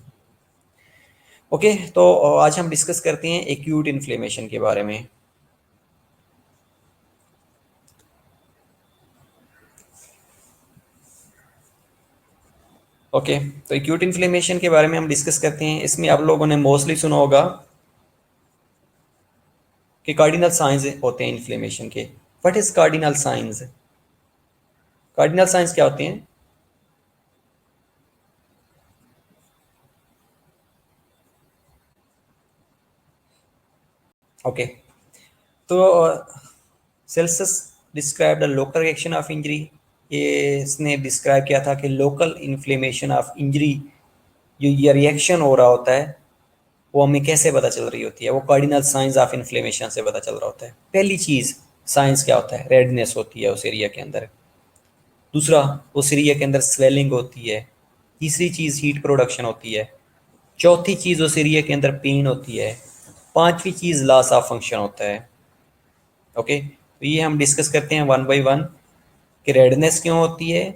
Okay, तो आज हम डिस्कस करते हैं एक्यूट इन्फ्लेमेशन के बारे में। ओके, तो एक्यूट इन्फ्लेमेशन के बारे में हम डिस्कस करते हैं। इसमें आप लोगों ने मोस्टली सुना होगा कि कार्डिनल साइंस होते हैं इन्फ्लेमेशन के। What is cardinal science? Cardinal science क्या होते हैं? ओके, तो Celsius describe the local reaction of injury. ये इसने डिस्क्राइब किया था कि लोकल इन्फ्लेमेशन ऑफ इंजरी, जो ये रिएक्शन हो रहा होता है वो हमें कैसे पता चल रही होती है, वो कार्डिनल साइंस ऑफ इन्फ्लेमेशन से पता चल रहा होता है। पहली चीज़ साइंस क्या होता है, रेडनेस होती है उस एरिया के अंदर। दूसरा, उस एरिया के अंदर स्वेलिंग होती है। तीसरी चीज़ हीट प्रोडक्शन होती है। चौथी चीज़ उस एरिया के अंदर पेन होती है। पांचवी चीज़ लॉस ऑफ फंक्शन होता है। ओके, तो ये हम डिस्कस करते हैं वन बाई वन कि रेडनेस क्यों होती है,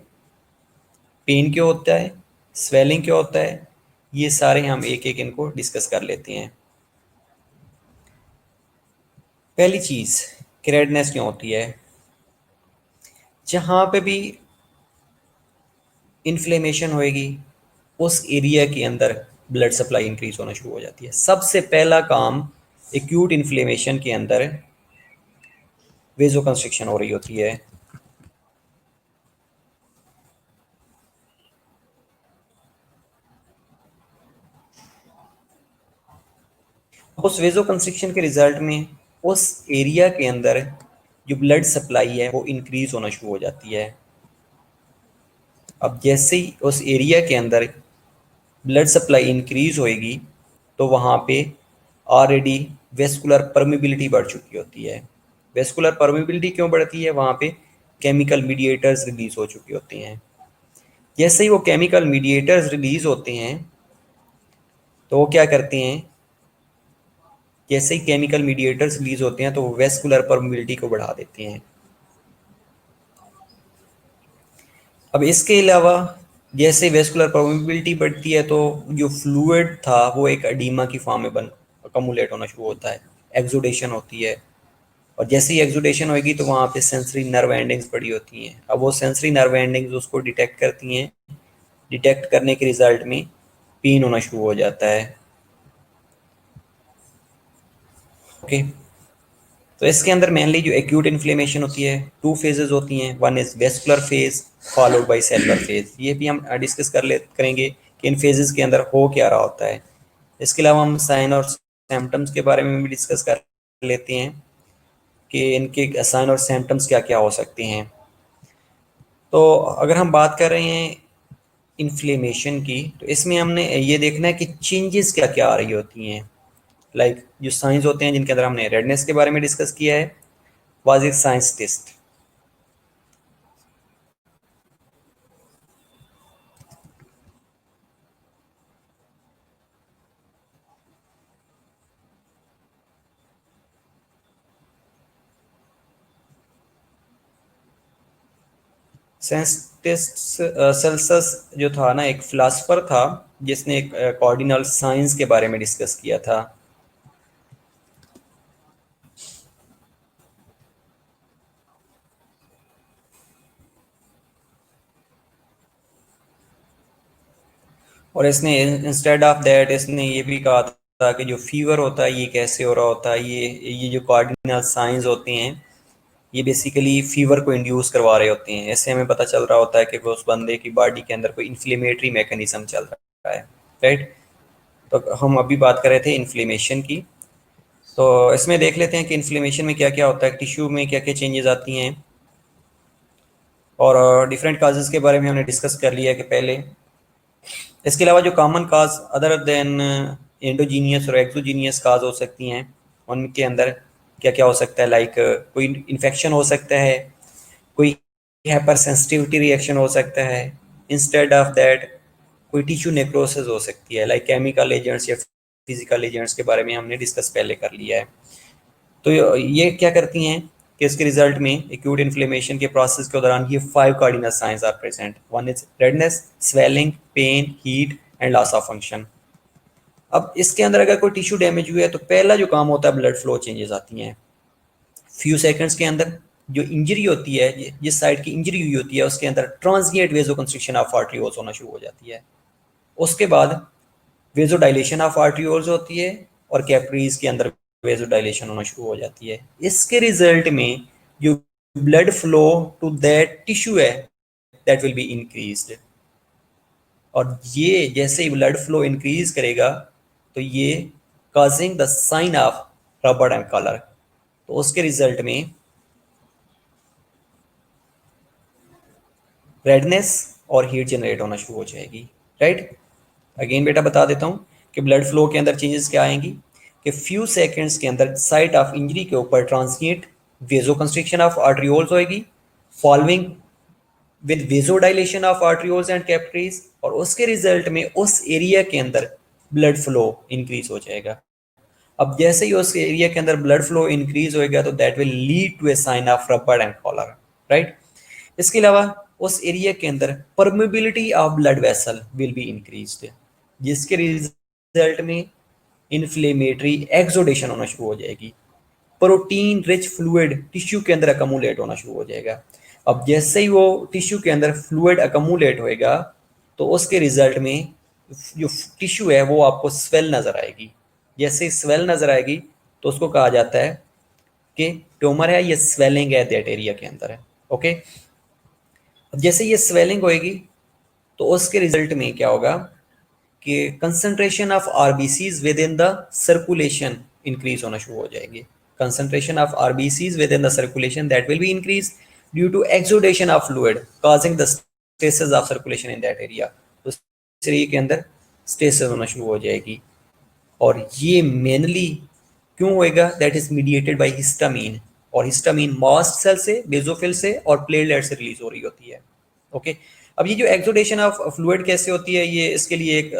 पेन क्यों होता है, स्वेलिंग क्यों होता है। ये सारे हम एक एक इनको डिस्कस कर लेते हैं। पहली चीज़ कि रेडनेस क्यों होती है। जहाँ पे भी इन्फ्लेमेशन होएगी उस एरिया के अंदर ब्लड सप्लाई इंक्रीज होना शुरू हो जाती है। सबसे पहला काम एक्यूट इन्फ्लेमेशन के अंदर वेजो कंस्ट्रिक्शन हो रही होती है। उस वेजो कंस्ट्रिक्शन के रिजल्ट में उस एरिया के अंदर जो ब्लड सप्लाई है वो इंक्रीज होना शुरू हो जाती है। अब जैसे ही उस एरिया के अंदर ब्लड सप्लाई इंक्रीज होएगी तो वहाँ पे ऑलरेडी वेस्कुलर परमिबिलिटी बढ़ चुकी होती है। वेस्कुलर परमिबिलिटी क्यों बढ़ती है? वहाँ पे केमिकल मीडिएटर्स रिलीज हो चुके होते हैं। जैसे ही वो केमिकल मीडिएटर्स रिलीज होते हैं तो वो क्या करते हैं, जैसे ही केमिकल मीडिएटर्स रिलीज होते हैं तो वो वेस्कुलर परमिबिलिटी को बढ़ा देते हैं। अब इसके अलावा जैसे वेस्कुलर परमिबिलिटी बढ़ती है तो जो फ्लूइड था वो एक एडीमा की फॉर्म में बन अकमुलेट होना शुरू होता है, एक्सुडेशन होती है। और जैसे ही एक्सुडेशन होगी तो वहाँ पे सेंसरी नर्व एंडिंग्स पड़ी होती हैं। अब वो सेंसरी नर्व एंडिंग्स उसको डिटेक्ट करती हैं। डिटेक्ट करने के रिजल्ट में पेन होना शुरू हो जाता है। ओके, तो इसके अंदर मेनली जो एक्यूट इन्फ्लेमेशन होती है, टू फेजेस होती हैं। One is vascular phase followed by cellular phase. ये भी हम डिस्कस करेंगे कि इन फेजेस के अंदर हो क्या रहा होता है। इसके अलावा हम साइन और सिम्टम्स के बारे में भी डिस्कस कर लेते हैं कि इनके साइन और सिम्टम्स क्या क्या हो सकते हैं। तो अगर हम बात कर रहे हैं इन्फ्लेमेशन की, तो इसमें हमने ये देखना है कि चेंजेस क्या क्या आ रही होती हैं। लाइक जो साइंस होते हैं जिनके अंदर हमने रेडनेस के बारे में डिस्कस किया है, वाज एक साइंस टेस्ट। सेल्सस जो था ना, एक फिलासफर था जिसने एक कॉर्डिनल साइंस के बारे में डिस्कस किया था। और इसने इंस्टेड ऑफ दैट इसने ये भी कहा था कि जो फीवर होता है ये कैसे हो रहा होता है, ये जो कार्डिनल साइंस होते हैं ये बेसिकली फीवर को इंड्यूस करवा रहे होते हैं। ऐसे हमें पता चल रहा होता है कि उस बंदे की बॉडी के अंदर कोई इन्फ्लेमेटरी मैकेनिज्म चल रहा है। राइट, तो हम अभी बात कर रहे थे इन्फ्लेमेशन की। तो इसमें देख लेते हैं कि इन्फ्लेमेशन में क्या क्या होता है, टिश्यू में क्या क्या चेंजेस आती हैं। और डिफरेंट काजेज़ के बारे में हमने डिस्कस कर लिया कि पहले। इसके अलावा जो common cause other than endogenous और एक्सोजीनियस काज हो सकती हैं, उनके अंदर क्या क्या हो सकता है। लाइक कोई इन्फेक्शन हो सकता है, कोई हाइपर सेंसिटिविटी रिएक्शन हो सकता है। इंस्टेड ऑफ दैट कोई टिश्यू नेक्रोसिस हो सकती है। लाइक केमिकल एजेंट्स या फिजिकल एजेंट्स के बारे में हमने डिस्कस पहले कर लिया है। तो ये क्या करती हैं कि इसके रिजल्ट में एक्यूट इन्फ्लेमेशन के प्रोसेस के दौरान ये 5 cardinal signs are present. One is redness, swelling, pain, heat and loss of function. अब इसके अंदर अगर कोई टिश्यू डैमेज हुआ है तो पहला जो काम होता है ब्लड फ्लो चेंजेस आती हैं फ्यू सेकंड्स के अंदर। जो इंजरी होती है, जिस साइड की इंजरी हुई होती है उसके अंदर ट्रांजिएंट वेजो कंस्ट्रिक्शन ऑफ आर्टरियोल्स होना शुरू हो जाती है। उसके बाद वेजो डायलेशन ऑफ आर्टरियोल्स होती है और कैपिलरीज के अंदर वेजो डायलेशन होना शुरू हो जाती है। इसके रिजल्ट में जो blood flow to that tissue है दैट विल बी इंक्रीज्ड। और ये जैसे ही ब्लड फ्लो इंक्रीज करेगा तो ये causing the sign of rubor and calor. तो उसके रिजल्ट में रेडनेस और हीट जनरेट होना शुरू हो जाएगी। राइट, अगेन बेटा बता देता हूँ कि ब्लड फ्लो के अंदर चेंजेस क्या आएंगी कि फ्यू सेकंड्स के अंदर साइट ऑफ इंजरी के ऊपर transmit vasoconstriction of arterioles होएगी, following with vasodilation of arterioles and capillaries. और उसके रिजल्ट में उस एरिया के अंदर ब्लड फ्लो इंक्रीज हो जाएगा। अब जैसे ही उस एरिया के अंदर ब्लड फ्लो इंक्रीज होएगा तो that will lead to a sign of rubor and calor. Right, इसके अलावा उस एरिया के अंदर permeability of blood vessel will be increased, जिसके रिजल्ट में इन्फ्लेमेटरी एक्सोडेशन होना शुरू हो जाएगी। प्रोटीन रिच फ्लूइड टिश्यू के अंदर अकमुलेट होना शुरू हो जाएगा। अब जैसे ही वो टिश्यू के अंदर फ्लूइड अकमुलेट होएगा तो उसके रिजल्ट में जो टिश्यू है वो आपको स्वेल नजर आएगी। जैसे स्वेल नजर आएगी तो उसको कहा जाता है कि ट्यूमर है, ये स्वेलिंग है दैट एरिया के अंदर है। ओके, अब जैसे ये स्वेलिंग होएगी तो उसके रिजल्ट में क्या होगा कि concentration of RBCs within the circulation increase होना शुरू हो जाएगी। Concentration of RBCs within the circulation that will be increase due to exudation of fluid causing the stasis of circulation in that area. तो इस area के अंदर stasis होना शुरू हो जाएगी। और ये मेनली क्यों होएगा? That is mediated bye histamine, और हिस्टामीन मास्ट सेल से, बेसोफिल से और प्लेटलेट से रिलीज हो रही होती है। ओके, अब ये जो एक्सोडेशन ऑफ फ्लूइड कैसे होती है, ये इसके लिए एक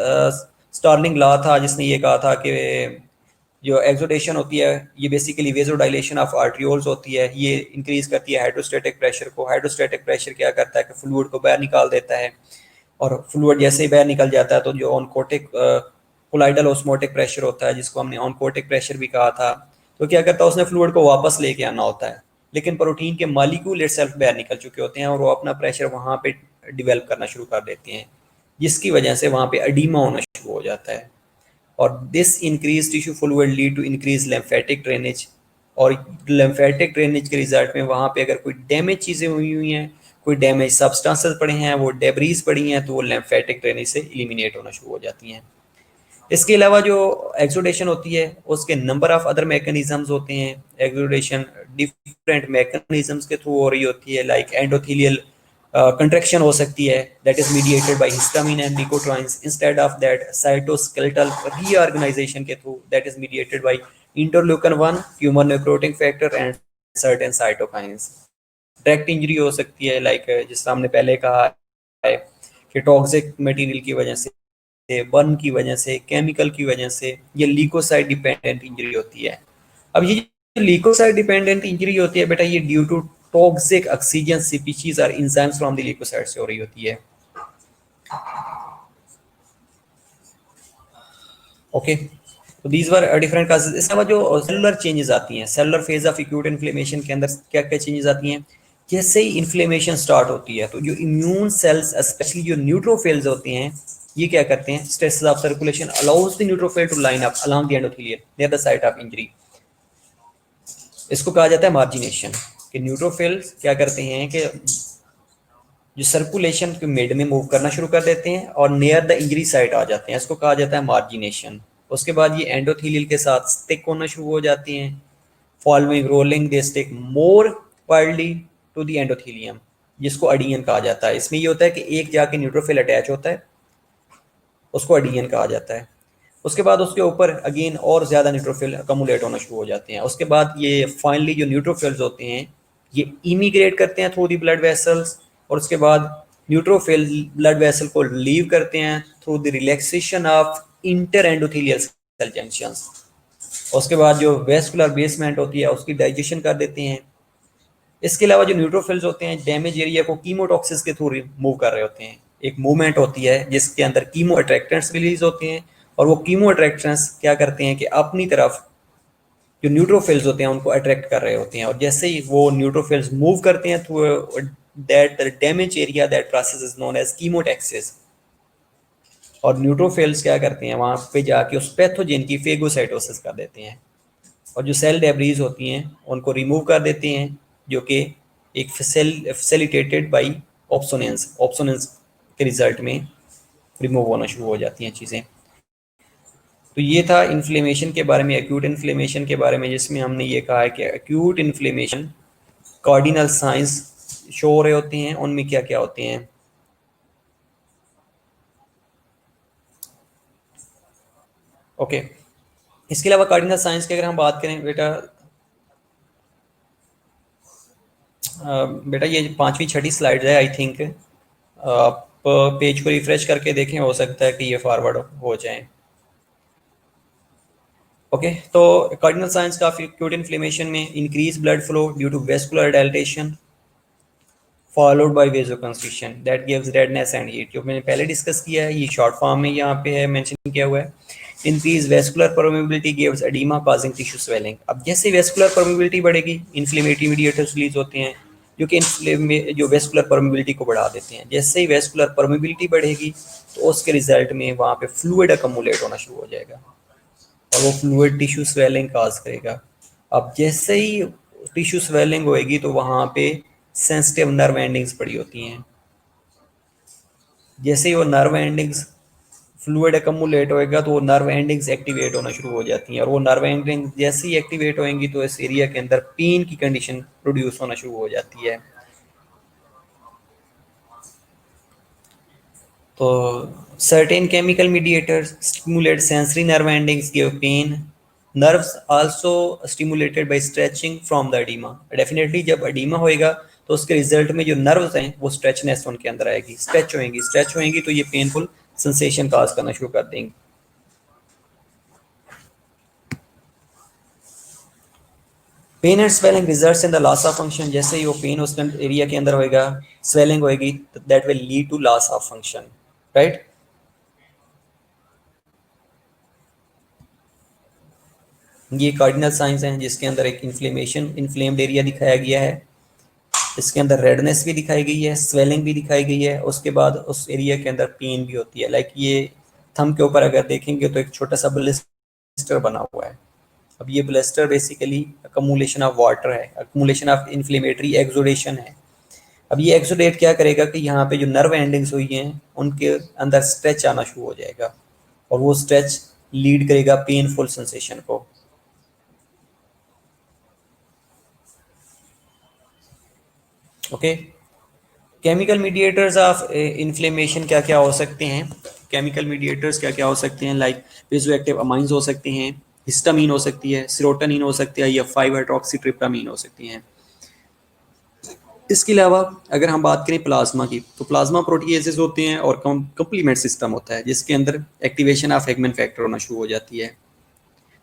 स्टार्लिंग लॉ था जिसने ये कहा था कि जो एक्सोडेशन होती है ये बेसिकली वेजोडाइलेशन ऑफ आर्ट्रियोल्स होती है, ये इंक्रीज करती है हाइड्रोस्टैटिक प्रेशर को। हाइड्रोस्टैटिक प्रेशर क्या करता है कि फ्लूइड को बाहर निकाल देता है, और फ्लूइड जैसे ही बाहर निकल जाता है तो जो ऑनकोटिक कोलाइडल ऑस्मोटिक प्रेशर होता है, जिसको हमने ऑनकोटिक प्रेशर भी कहा था, तो क्या करता है उसने फ्लूइड को वापस लेके आना होता है। लेकिन प्रोटीन के मॉलिक्यूल इटसेल्फ बाहर निकल चुके होते हैं और वो अपना प्रेशर वहाँ पे डिवेल्प करना शुरू कर देते हैं, जिसकी वजह से वहाँ पे एडीमा होना शुरू हो जाता है। और this increase tissue fluid lead to increase lymphatic drainage, और लिम्फेटिक ड्रेनेज के रिजल्ट में वहाँ पे अगर कोई डैमेज चीज़ें हुई हैं, कोई डैमेज सब्सटेंसेस पड़े हैं, वो डेब्रीज पड़ी हैं, तो वो लिम्फेटिक ड्रेनेज से एलिमिनेट होना शुरू हो जाती हैं। इसके अलावा जो एक्सोडेशन होती है उसके नंबर ऑफ अदर मैकेनिज्म्स होते हैं। एक्सोडेशन डिफरेंट मैकेनिज्म्स के थ्रू हो रही होती है, लाइक एंडोथेलियल कंट्रैक्शन हो सकती है, that is mediated by histamine and leukotrienes. Instead of that cytoskeletal reorganization के through, that is mediated by interleukin 1, tumour necrotic factor and certain cytokines. Direct injury हो सकती है, लाइक जिस तरह हमने पहले कहा है कि टॉक्सिक मटेरियल की वजह से, बर्न की वजह से, केमिकल की वजह से, ये लीकोसाइट डिपेंडेंट इंजरी होती है। अब ये जो लीकोसाइट डिपेंडेंट इंजरी होती है बेटा, ये due to toxic oxygen species और एंजाइम्स फ्रॉम द लीकोसाइट से हो रही होती है। ओके, तो दीज वर डिफरेंट काजेस। इसके अलावा जो सेलुलर चेंजेस आती हैं, cellular phase of acute inflammation के अंदर क्या क्या चेंजेस आती हैं? जैसे ही इन्फ्लेमेशन स्टार्ट होती है तो जो इम्यून सेल्स, स्पेशली जो न्यूट्रोफिल्स होते हैं, ये क्या करते हैं? Stress of circulation allows the neutrophil to line up along the endothelial near the site of injury. इसको कहा जाता है मार्जिनेशन, कि न्यूट्रोफिल्स क्या करते हैं कि जो सर्कुलेशन के मिड में मूव करना शुरू कर देते हैं और नियर द इंजरी साइट आ जाते हैं, इसको कहा जाता है मार्जिनेशन। उसके बाद ये एंडोथेलियल के साथ स्टिक होना शुरू हो जाती हैं। Following rolling they stick more widely to the endothelium, जिसको अडियन कहा जाता है। इसमें ये होता है कि एक जाके न्यूट्रोफिल अटैच होता है, उसको अडियन कहा जाता है। उसके बाद उसके ऊपर अगेन और ज़्यादा न्यूट्रोफिल अकमुलेट होना शुरू हो जाते हैं। उसके बाद ये फाइनली जो न्यूट्रोफिल्स होते हैं ये इमिग्रेट करते हैं थ्रू दी ब्लड वेसल्स, और उसके बाद न्यूट्रोफिल ब्लड वेसल को लीव करते हैं through the relaxation of inter endothelial cell junctions. उसके बाद जो वेस्कुलर बेसमेंट होती है उसकी डाइजेशन कर देते हैं। इसके अलावा जो न्यूट्रोफिल्स होते हैं डैमेज एरिया को कीमोटॉक्सिस के थ्रू मूव कर रहे होते हैं। एक मूवमेंट होती है जिसके अंदर कीमो अट्रैक्टेंट्स रिलीज होते हैं, और वो कीमो अट्रैक्टेंट्स क्या करते हैं कि अपनी तरफ जो न्यूट्रोफिल्स होते हैं उनको अट्रैक्ट कर रहे होते हैं, और जैसे ही वो न्यूट्रोफिल्स मूव करते हैं through that damage area, that process is known as chemotaxis. और न्यूट्रोफिल्स क्या करते हैं वहाँ पे जाके उस पैथोजेन की फेगोसाइटोसिस कर देते हैं, और जो सेल डेब्रीज होती हैं उनको रिमूव कर देते हैं, जो कि एक फैसिलिटेटेड बाई ऑप्सोनेंस। ऑप्सोनेंस के रिजल्ट में रिमूव होना शुरू हो जाती हैं चीज़ें। तो ये था इन्फ्लेमेशन के बारे में, एक्यूट इन्फ्लेमेशन के बारे में, जिसमें हमने ये कहा है कि acute inflammation cardinal science show हो रहे होते हैं, उनमें क्या क्या होते हैं। ओके, इसके अलावा कार्डिनल साइंस की अगर हम बात करें बेटा, बेटा ये पांचवी छठी स्लाइड है आई थिंक, आप पेज को रिफ्रेश करके देखें, हो सकता है कि ये फॉरवर्ड हो जाए। ओके, तो कार्डिनल साइंस का एक्यूट इन्फ्लेमेशन में increase blood flow due to vascular dilatation followed by vasoconstriction that gives redness and heat. जो मैंने पहले डिस्कस किया है, ये शॉर्ट फॉर्म में यहाँ पे है मेंशन किया हुआ है। Increase vascular permeability gives oedema causing tissue swelling. अब जैसे वेस्कुलर परमेबिलिटी बढ़ेगी, इन्फ्लेमेटरी मीडिएटर्स रिलीज होते हैं जो कि जो वेस्कुलर परमेबिलिटी को बढ़ा देते हैं। जैसे ही वेस्कुलर परमेबिलिटी बढ़ेगी तो उसके रिजल्ट में वहाँ पे फ्लूइड अकमुलेट होना शुरू हो जाएगा, और वो फ्लूइड टिश्यू स्वेलिंग काज करेगा। अब जैसे ही टिश्यू स्वेलिंग होएगी तो वहाँ पे सेंसिटिव नर्व एंडिंग्स पड़ी होती हैं। जैसे ही वो नर्व एंडिंग्स फ्लूइड एकमुलेट होएगा तो वो नर्व एंडिंग्स एक्टिवेट होना शुरू हो जाती हैं, और वो नर्व एंडिंग जैसे ही एक्टिवेट होएंगी तो इस एरिया के अंदर पेन की कंडीशन प्रोड्यूस होना शुरू हो जाती है। तो certain chemical mediators stimulate sensory nerve endings, give pain. Nerves also stimulated by stretching from the edema. Definitely जब edema होएगा तो उसके रिजल्ट में जो नर्व्स हैं वो स्ट्रेचनेस उनके अंदर आएगी, स्ट्रेच होएंगी तो ये पेनफुल सेंसेशन काज करना शुरू कर देंगे। Pain and swelling results in the loss of function. जैसे ही वो पेन उस एरिया के अंदर होएगा, स्वेलिंग होएगी, that will lead to loss of function, right. ये कार्डिनल साइंस हैं जिसके अंदर एक इन्फ्लेम्ड एरिया दिखाया गया है, इसके अंदर रेडनेस भी दिखाई गई है, स्वेलिंग भी दिखाई गई है, उसके बाद उस एरिया के अंदर पेन भी होती है। लाइक ये थंब के ऊपर अगर देखेंगे तो एक छोटा सा ब्लिस्टर बना हुआ है। अब ये ब्लिस्टर बेसिकली अकमुलेशन ऑफ वाटर है, अकमुलेशन ऑफ इन्फ्लेमेटरी एक्सोडेशन है। अब ये एक्सोडेट क्या करेगा कि यहाँ पे जो नर्व एंडिंग्स हुई हैं उनके अंदर स्ट्रेच आना शुरू हो जाएगा, और वो स्ट्रेच लीड करेगा पेनफुल सेंसेशन को। Okay, chemical mediators of inflammation क्या क्या हो सकते हैं? केमिकल मीडिएटर्स क्या क्या हो सकते हैं? लाइक वेजोएक्टिव अमाइंस हो सकते हैं, हिस्टामीन हो सकती है, सेरोटोनिन हो सकती है, या 5-हाइड्रोक्सीट्रिप्टामीन हो सकती हैं। इसके अलावा अगर हम बात करें प्लाज्मा की, तो प्लाज्मा प्रोटीएजेस होते हैं और कंप्लीमेंट सिस्टम होता है जिसके अंदर एक्टिवेशन ऑफ हेगमन फैक्टर होना शुरू हो जाती है।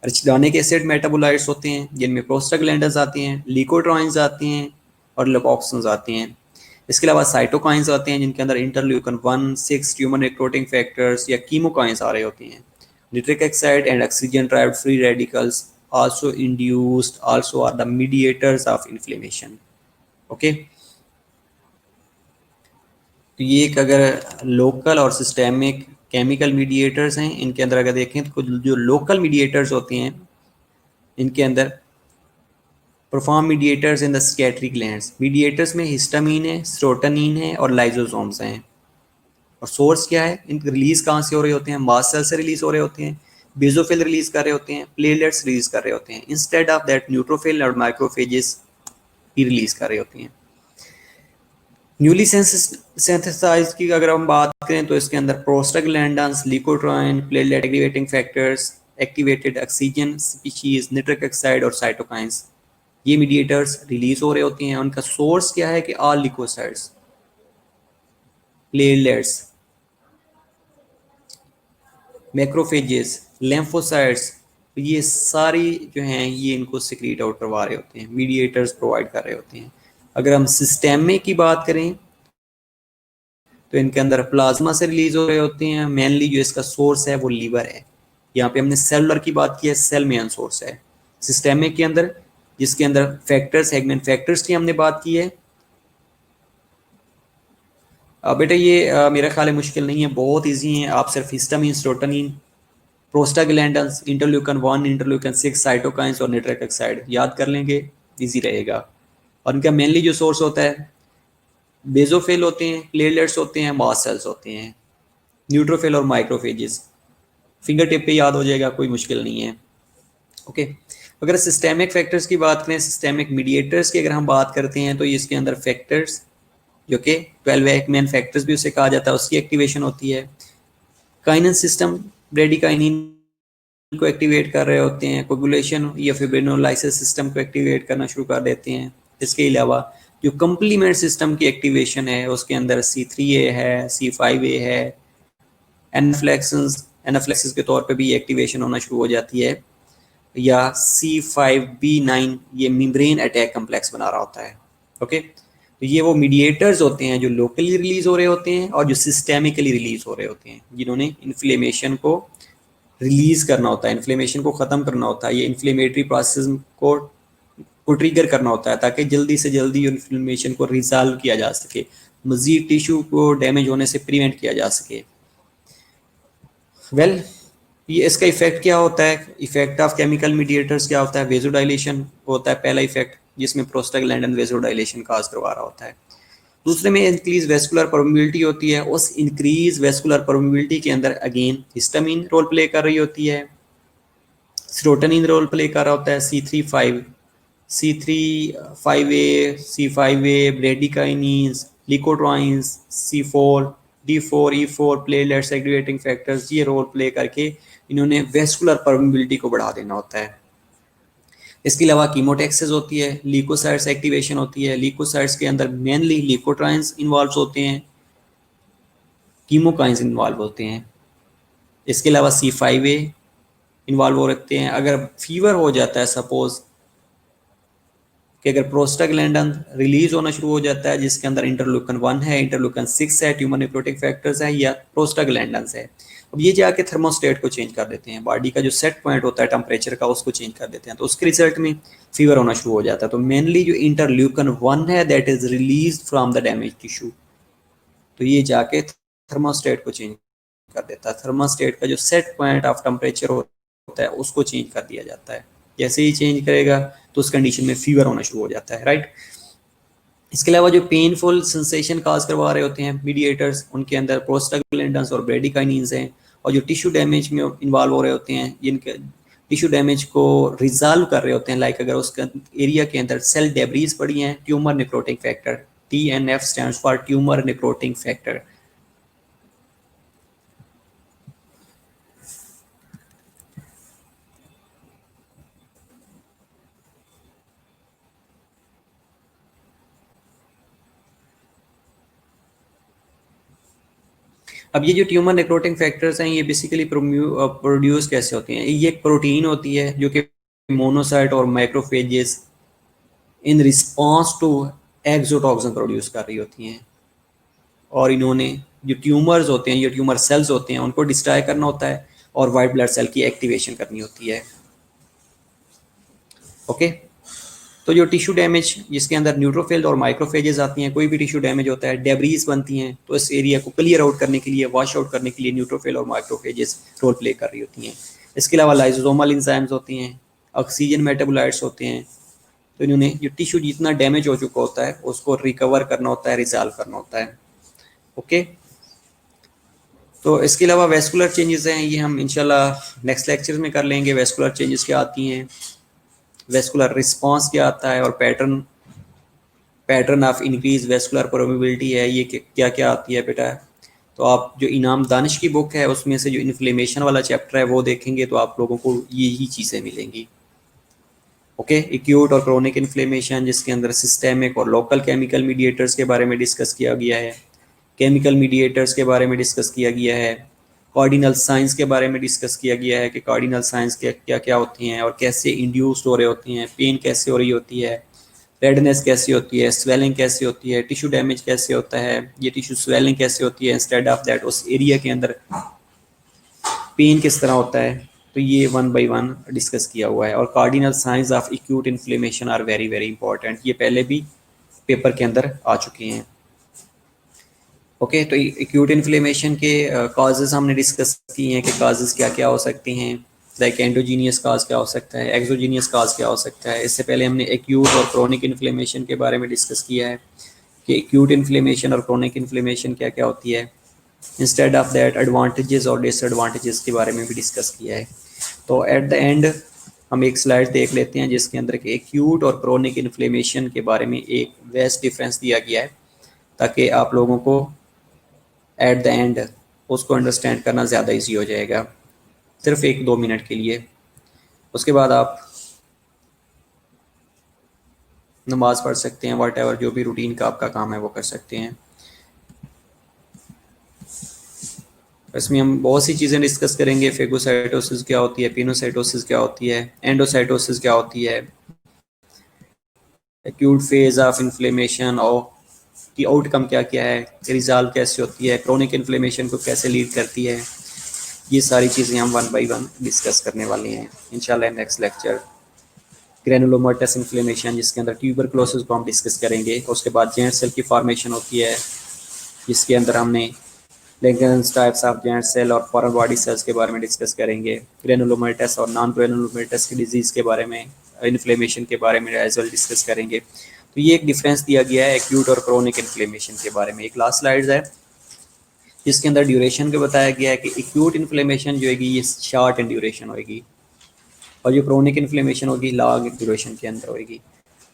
अर्चिडानिक एसिड मेटाबोलाइट्स होते हैं जिनमें प्रोस्टाग्लैंडन्स आते हैं, ल्यूकोट्राइन्स आते हैं और लिपोक्सिन्स आते हैं। इसके अलावा साइटोकाइंस आते हैं जिनके अंदर इंटरल्यूकन 1, 6 ट्यूमर नेक्रोटिंग फैक्टर्स या कीमोकाइंस आ रहे होते हैं। Nitric oxide and oxygen derived free radicals also are the mediators of inflammation. Okay, तो ये एक अगर लोकल और सिस्टेमिक केमिकल मीडिएटर्स हैं, इनके अंदर अगर देखें तो जो लोकल मीडिएटर्स होते हैं इनके अंदर perform mediators in the secretory glands. Mediators में हिस्टामीन है, सेरोटोनिन है और लाइजोसोम्स हैं। और सोर्स क्या है? इनके रिलीज कहाँ से हो रहे होते हैं? मास्ट सेल से रिलीज हो रहे होते हैं, बेसोफिल रिलीज कर रहे होते हैं, प्लेटलेट्स रिलीज कर रहे होते हैं। इंस्टेड ऑफ दैट न्यूट्रोफिल और माइक्रोफेजेस ही रिलीज कर रहे होती हैं। न्यूली सिंथेसाइज्ड की अगर हम बात करें तो इसके अंदर prostaglandins, leukotriene, platelet activating factors, activated oxygen species, nitric oxide और साइटोकाइंस, ये मीडिएटर्स रिलीज हो रहे होते हैं। उनका सोर्स क्या है कि all leukocytes, platelets, macrophages, lymphocytes, ये सारी जो हैं ये इनको सिक्रीट आउट करवा रहे होते हैं, मीडिएटर्स प्रोवाइड कर रहे होते हैं। अगर हम सिस्टेमिक की बात करें तो इनके अंदर प्लाज्मा से रिलीज हो रहे होते हैं। मेनली जो इसका सोर्स है वो लीवर है। यहाँ पे हमने सेलुलर की बात की है, सेल मेन सोर्स है। सिस्टेमिक के अंदर जिसके अंदर फैक्टर्स, हेगमन फैक्टर्स की हमने बात की है। बेटा ये मेरा ख्याल है मुश्किल नहीं है, बहुत इजी है। आप सिर्फ histamine, serotonin, prostaglandins, interleukin 1, interleukin 6, cytokines और निट्रिक ऑक्साइड याद कर लेंगे, इजी रहेगा। और इनका मेनली जो सोर्स होता है बेसोफिल होते हैं, प्लेटलेट्स होते हैं, मास्ट सेल्स होते हैं, न्यूट्रोफिल और माइक्रोफेजेस। फिंगर टिप पे याद हो जाएगा, कोई मुश्किल नहीं है। ओके, अगर सिस्टेमिक फैक्टर्स की बात करें, सिस्टेमिक मीडिएटर्स की अगर हम बात करते हैं तो इसके अंदर फैक्टर्स जो कि 12 हेगमन फैक्टर्स भी उसे कहा जाता है, उसकी एक्टिवेशन होती है। काइनेन सिस्टम ब्रेडिकाइनिन को एक्टिवेट कर रहे होते हैं, कोगुलेशन या फिब्रिनोलाइसिस सिस्टम को एक्टिवेट करना शुरू कर देते हैं। इसके अलावा जो कंप्लीमेंट सिस्टम की एक्टिवेशन है उसके अंदर C3A है, C5A है, एनाफ्लेक्सिस के तौर पे भी एक्टिवेशन होना शुरू हो जाती है, या C5B9 ये मेम्ब्रेन अटैक कम्प्लेक्स बना रहा होता है। ओके, तो ये वो मीडिएटर्स होते हैं जो लोकली रिलीज हो रहे होते हैं और जो सिस्टेमिकली रिलीज हो रहे होते हैं, जिन्होंने इन्फ्लेमेशन को रिलीज करना होता है, इन्फ्लेमेशन को ख़त्म करना होता है, ये इन्फ्लेमेटरी प्रोसेस को ट्रिगर करना होता है ताकि जल्दी से जल्दी इन्फ्लेमेशन को रिजॉल्व किया जा सके, मजीद टिश्यू को डैमेज होने से प्रिवेंट किया जा सके। वेल ये इसका इफेक्ट क्या होता है? इफेक्ट ऑफ केमिकल मीडिएटर्स क्या होता है? वेजोडाइलेशन होता है पहला इफेक्ट, जिसमें प्रोस्टाग्लैंडिन वेसोडाइलेशन काज करवा रहा होता है। दूसरे में इंक्रीज वेस्कुलर परमिबिलिटी होती है, उस इंक्रीज वेस्कुलर परमिबिलिटी के अंदर अगेन हिस्टामिन रोल प्ले कर रही होती है, सेरोटोनिन रोल प्ले कर रहा होता है, C3, 5A, C5A, bradykinins, leukotrienes, C4, D4, E4, platelets aggregating factors, ये रोल प्ले करके इन्होंने वेस्कुलर परमिबिलिटी को बढ़ा देना होता है। इसके अलावा कीमोटैक्सिस होती है, ल्यूकोसाइट्स एक्टिवेशन होती है, ल्यूकोसाइट्स के अंदर मेनली लिकोट्राइन्स इन्वॉल्व होते हैं, कीमोकाइंस इन्वॉल्व होते हैं। इसके अलावा C5A इन्वॉल्व हो रखते हैं। अगर फीवर हो जाता है सपोज कि अगर प्रोस्टाग्लैंडिन रिलीज होना शुरू हो जाता है जिसके अंदर इंटरल्यूकन 1 है, इंटरल्यूकन 6 है, ट्यूमर नेक्रोटिक फैक्टर्स है या प्रोस्टाग्लैंडिन है, अब ये जाके थर्मोस्टेट को चेंज कर देते हैं, बॉडी का जो सेट पॉइंट होता है टेम्परेचर का उसको चेंज कर देते हैं, तो उसके रिजल्ट में फीवर होना शुरू हो जाता है। तो मेनली जो इंटरल्यूकन 1 है that is release from the damage tissue, तो ये जाके थर्मोस्टेट को चेंज कर देता है। थर्मोस्टेट का जो सेट पॉइंट ऑफ टेम्परेचर होता है उसको चेंज कर दिया जाता है। जैसे ही चेंज करेगा तो उस कंडीशन में फीवर होना शुरू हो जाता है, राइट। इसके अलावा जो पेनफुल सेंसेशन काज करवा रहे होते हैं मीडिएटर्स, उनके अंदर प्रोस्टाग्लैंडिन्स और ब्रेडिकाइनिन्स हैं, और जो टिश्यू डैमेज में इन्वॉल्व हो रहे होते हैं, जिनके टिश्यू डैमेज को रिजॉल्व कर रहे होते हैं, लाइक अगर उसका एरिया के अंदर सेल डेब्रीज पड़ी हैं, tumour necrotic factor, TNF stands for tumour necrotic factor. अब ये जो ट्यूमर नेक्रोटिक फैक्टर्स हैं ये बेसिकली प्रोड्यूस कैसे होते हैं, ये एक प्रोटीन होती है जो कि मोनोसाइट और macrophages in response to exotoxin produce कर रही होती हैं, और इन्होंने जो ट्यूमर्स होते हैं, ये ट्यूमर सेल्स होते हैं, उनको डिस्ट्रॉय करना होता है और वाइट ब्लड सेल की एक्टिवेशन करनी होती है। ओके, तो जो टिश्यू डैमेज जिसके अंदर न्यूट्रोफिल और माइक्रोफेजेस आती हैं, कोई भी टिश्यू डैमेज होता है, डेब्रीज बनती हैं, तो इस एरिया को क्लियर आउट करने के लिए, वॉश आउट करने के लिए न्यूट्रोफिल और माइक्रोफेजेस रोल प्ले कर रही होती हैं। इसके अलावा लाइसोसोमल एंजाइम्स होती हैं, ऑक्सीजन मेटाबोलाइट्स होते हैं, तो इन्होंने जो टिश्यू जितना डैमेज हो चुका होता है उसको रिकवर करना होता है, रिजॉल्व करना होता है। ओके, तो इसके अलावा वेस्कुलर चेंजेस हैं, ये हम इंशाल्लाह नेक्स्ट लेक्चर में कर लेंगे। वेस्कुलर चेंजेस क्या आती हैं, वेस्कुलर रिस्पांस क्या आता है, और pattern of increase vascular permeability है, ये क्या क्या आती है बेटा। तो आप जो इनाम दानिश की बुक है उसमें से जो इन्फ्लेमेशन वाला चैप्टर है वो देखेंगे तो आप लोगों को यही चीज़ें मिलेंगी। ओके, एक्यूट और क्रोनिक इन्फ्लेमेशन जिसके अंदर सिस्टेमिक और लोकल केमिकल मीडिएटर्स के बारे में डिस्कस किया गया है, केमिकल मीडिएटर्स के बारे में डिस्कस किया गया है, कार्डिनल साइंस के बारे में डिस्कस किया गया है कि कार्डिनल साइंस के क्या क्या होती हैं और कैसे इंड्यूस्ड हो रहे होती हैं, पेन कैसे हो रही होती है, रेडनेस कैसी होती है, स्वेलिंग कैसी होती है, टिश्यू डैमेज कैसे होता है, ये टिश्यू स्वेलिंग कैसे होती है, इंस्टेड ऑफ दैट उस एरिया के अंदर पेन किस तरह होता है, तो ये 1 बाय 1 डिस्कस किया हुआ है। और cardinal signs of acute inflammation are very very important, ये पहले भी पेपर के अंदर आ चुके हैं। ओके, तो एक्यूट इन्फ्लेमेशन के कॉजेज़ हमने डिस्कस किए हैं कि कॉजेज़ क्या क्या हो सकती हैं, लाइक एंडोजीनियस काज क्या हो सकता है, एक्सोजीनियस काज क्या हो सकता है। इससे पहले हमने एक्यूट और क्रोनिक इन्फ्लेमेशन के बारे में डिस्कस किया है कि एक्यूट इन्फ्लेमेशन और क्रोनिक इन्फ्लेमेशन क्या क्या होती है। इंस्टेड ऑफ दैट एडवांटेजेस और डिसएडवांटेजेस के बारे में भी डिस्कस किया है। तो एट द एंड हम एक स्लाइड देख लेते हैं जिसके अंदर कि एक्यूट और क्रोनिक इन्फ्लेमेशन के बारे में एक वेस्ट डिफरेंस दिया गया है, ताकि आप लोगों को एट द एंड उसको अंडरस्टैंड करना ज़्यादा इजी हो जाएगा, सिर्फ 1-2 मिनट के लिए। उसके बाद आप नमाज पढ़ सकते हैं, वट एवर जो भी रूटीन का आपका काम है वो कर सकते हैं। इसमें हम बहुत सी चीज़ें डिस्कस करेंगे, फेगोसाइटोसिस क्या होती है, पिनोसाइटोसिस क्या होती है, एंडोसाइटोसिस क्या होती है, एक्यूट फेज ऑफ इन्फ्लेमेशन और की आउटकम क्या क्या है, रिजॉल्व कैसे होती है, क्रोनिक इन्फ्लेमेशन को कैसे लीड करती है, ये सारी चीज़ें हम 1 बाय 1 डिस्कस करने वाले हैं इंशाल्लाह नेक्स्ट लेक्चर। ग्रेनुलोमाटस इन्फ्लेमेशन जिसके अंदर ट्यूबरक्लोसिस को हम डिस्कस करेंगे। उसके बाद जेंट सेल की फॉर्मेशन होती है जिसके अंदर हमने Leganza types of gent cell और फॉरेन बॉडी सेल्स के बारे में डिस्कस करेंगे। ग्रेनुलोमाटस और नॉन ग्रेनुलोमाटस की डिजीज़ के बारे में इन्फ्लेमेशन के बारे में एज वेल डिस्कस करेंगे। तो ये एक डिफरेंस दिया गया है एक्यूट और क्रोनिक इन्फ्लेमेशन के बारे में। एक लास्ट स्लाइड्स है जिसके अंदर ड्यूरेशन को बताया गया है कि एक्यूट इन्फ्लेमेशन जो होगी ये शॉर्ट इन ड्यूरेशन होगी और जो क्रोनिक इन्फ्लेमेशन होगी लॉन्ग ड्यूरेशन के अंदर होगी।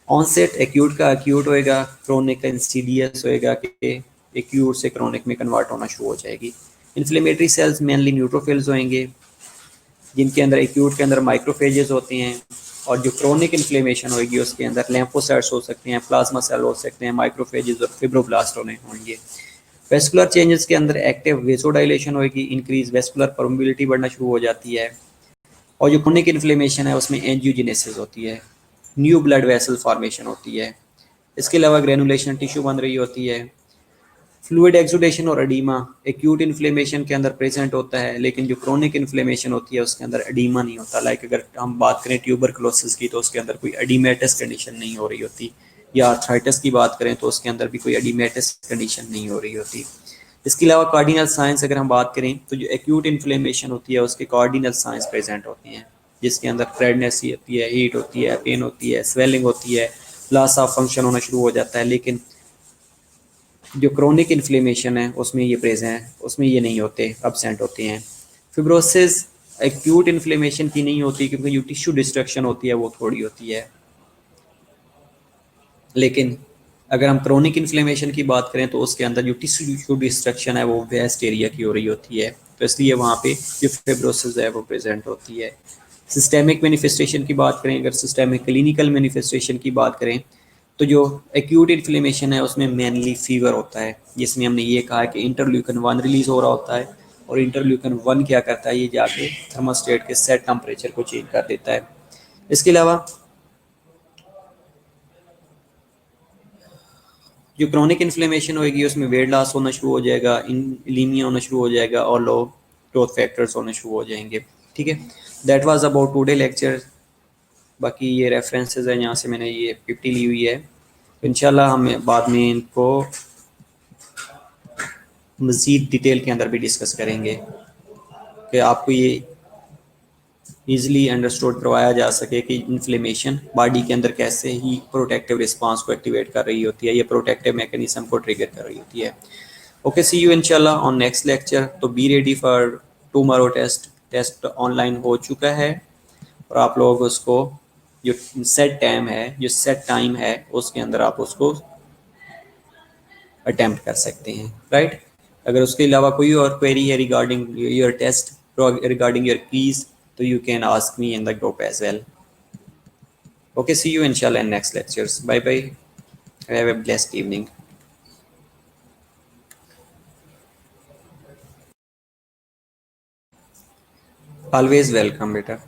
ऑनसेट एक्यूट का एक्यूट होएगा, क्रोनिक का इंसीडियस होएगा कि एक्यूट से क्रोनिक में कन्वर्ट होना शुरू हो जाएगी। इन्फ्लेमेटरी सेल्स मेनली न्यूट्रोफिल्स होंगे जिनके अंदर एक्यूट के अंदर माइक्रोफेजेस होते हैं और जो क्रोनिक इन्फ्लेमेशन होगी उसके अंदर लैम्फोसाइट्स हो सकते हैं, प्लाज्मा सेल हो सकते हैं, माइक्रोफेजेस और फिब्रोब्लास्ट होंगे। वेस्कुलर चेंजेस के अंदर एक्टिव वेसोडाइलेशन होगी, इंक्रीज वेस्कुलर परमिबिलिटी बढ़ना शुरू हो जाती है और जो क्रोनिक इन्फ्लेमेशन है उसमें एंजियोजेनेसिस होती है, न्यू ब्लड वेसल फॉर्मेशन होती है। इसके अलावा ग्रेनुलेशन टिश्यू बन रही होती है। फ्लूइड एक्सुडेशन और एडीमा एक्यूट इन्फ्लेमेशन के अंदर प्रेजेंट होता है, लेकिन जो क्रोनिक इन्फ्लेमेशन होती है उसके अंदर एडीमा नहीं होता। लाइक अगर हम बात करें ट्यूबरकुलोसिस की तो उसके अंदर कोई एडीमेटस कंडीशन नहीं हो रही होती, या आर्थराइटिस की बात करें तो उसके अंदर भी कोई एडीमेटस कंडीशन नहीं हो रही होती। इसके अलावा कार्डिनल साइंस अगर हम बात करें तो जो एक्यूट इन्फ्लेमेशन होती है उसके कार्डिनल साइंस प्रेजेंट होती हैं, जिसके अंदर रेडनेस होती है, हीट होती है, पेन होती है, स्वेलिंग होती है, लॉस ऑफ फंक्शन होना शुरू हो जाता है। लेकिन जो क्रोनिक इन्फ्लेमेशन है उसमें ये प्रेजेंट है, उसमें ये नहीं होते, एब्सेंट होते हैं। फिब्रोसिस एक्यूट इन्फ्लेमेशन की नहीं होती क्योंकि जो टिश्यू डिस्ट्रक्शन होती है वो थोड़ी होती है। लेकिन अगर हम क्रोनिक इन्फ्लेमेशन की बात करें तो उसके अंदर जो टिश्यू डिस्ट्रक्शन है वो वेस्ट एरिया की हो रही होती है, तो इसलिए वहाँ पे जो फिब्रोसिस है वो प्रेजेंट होती है। सिस्टेमिक मैनिफेस्टेशन की बात करें, अगर सिस्टेमिक क्लिनिकल मैनिफेस्टेशन की बात करें तो जो एक्यूट इन्फ्लेमेशन है उसमें मेनली फीवर होता है, जिसमें हमने ये कहा कि इंटरल्यूकन 1 रिलीज हो रहा होता है और इंटरल्यूकन 1 क्या करता है, ये जाके थर्मोस्टेट के सेट टेम्परेचर को चेंज कर देता है। इसके अलावा जो क्रोनिक इन्फ्लेमेशन होगी उसमें वेट लॉस होना शुरू हो जाएगा, लीनिया होना शुरू हो जाएगा और लो ग्रोथ फैक्टर्स होने शुरू हो जाएंगे। ठीक है, that was about today lecture. बाकी ये रेफरेंसेस है, यहाँ से मैंने ये 50 ली हुई है। तो इंशाल्लाह हम बाद में इनको मज़ीद डिटेल के अंदर भी डिस्कस करेंगे कि आपको ये ईजिली अंडरस्टूड करवाया जा सके कि इन्फ्लेमेशन बॉडी के अंदर कैसे ही प्रोटेक्टिव रिस्पांस को एक्टिवेट कर रही होती है, ये प्रोटेक्टिव मैकेनिज्म को ट्रिगर कर रही होती है। ओके, सी यू इंशाल्लाह ऑन नेक्स्ट लेक्चर। तो be ready for tomorrow test. Test online हो चुका है और आप लोग उसको जो सेट टाइम है, जो सेट टाइम है उसके अंदर आप उसको अटेम्प्ट कर सकते हैं, राइट। अगर उसके अलावा कोई और क्वेरी है regarding your test, regarding your keys, तो you can ask me in the group as well. Okay, see you inshallah in next lectures. Bye bye. Have a blessed evening. Always welcome, beta.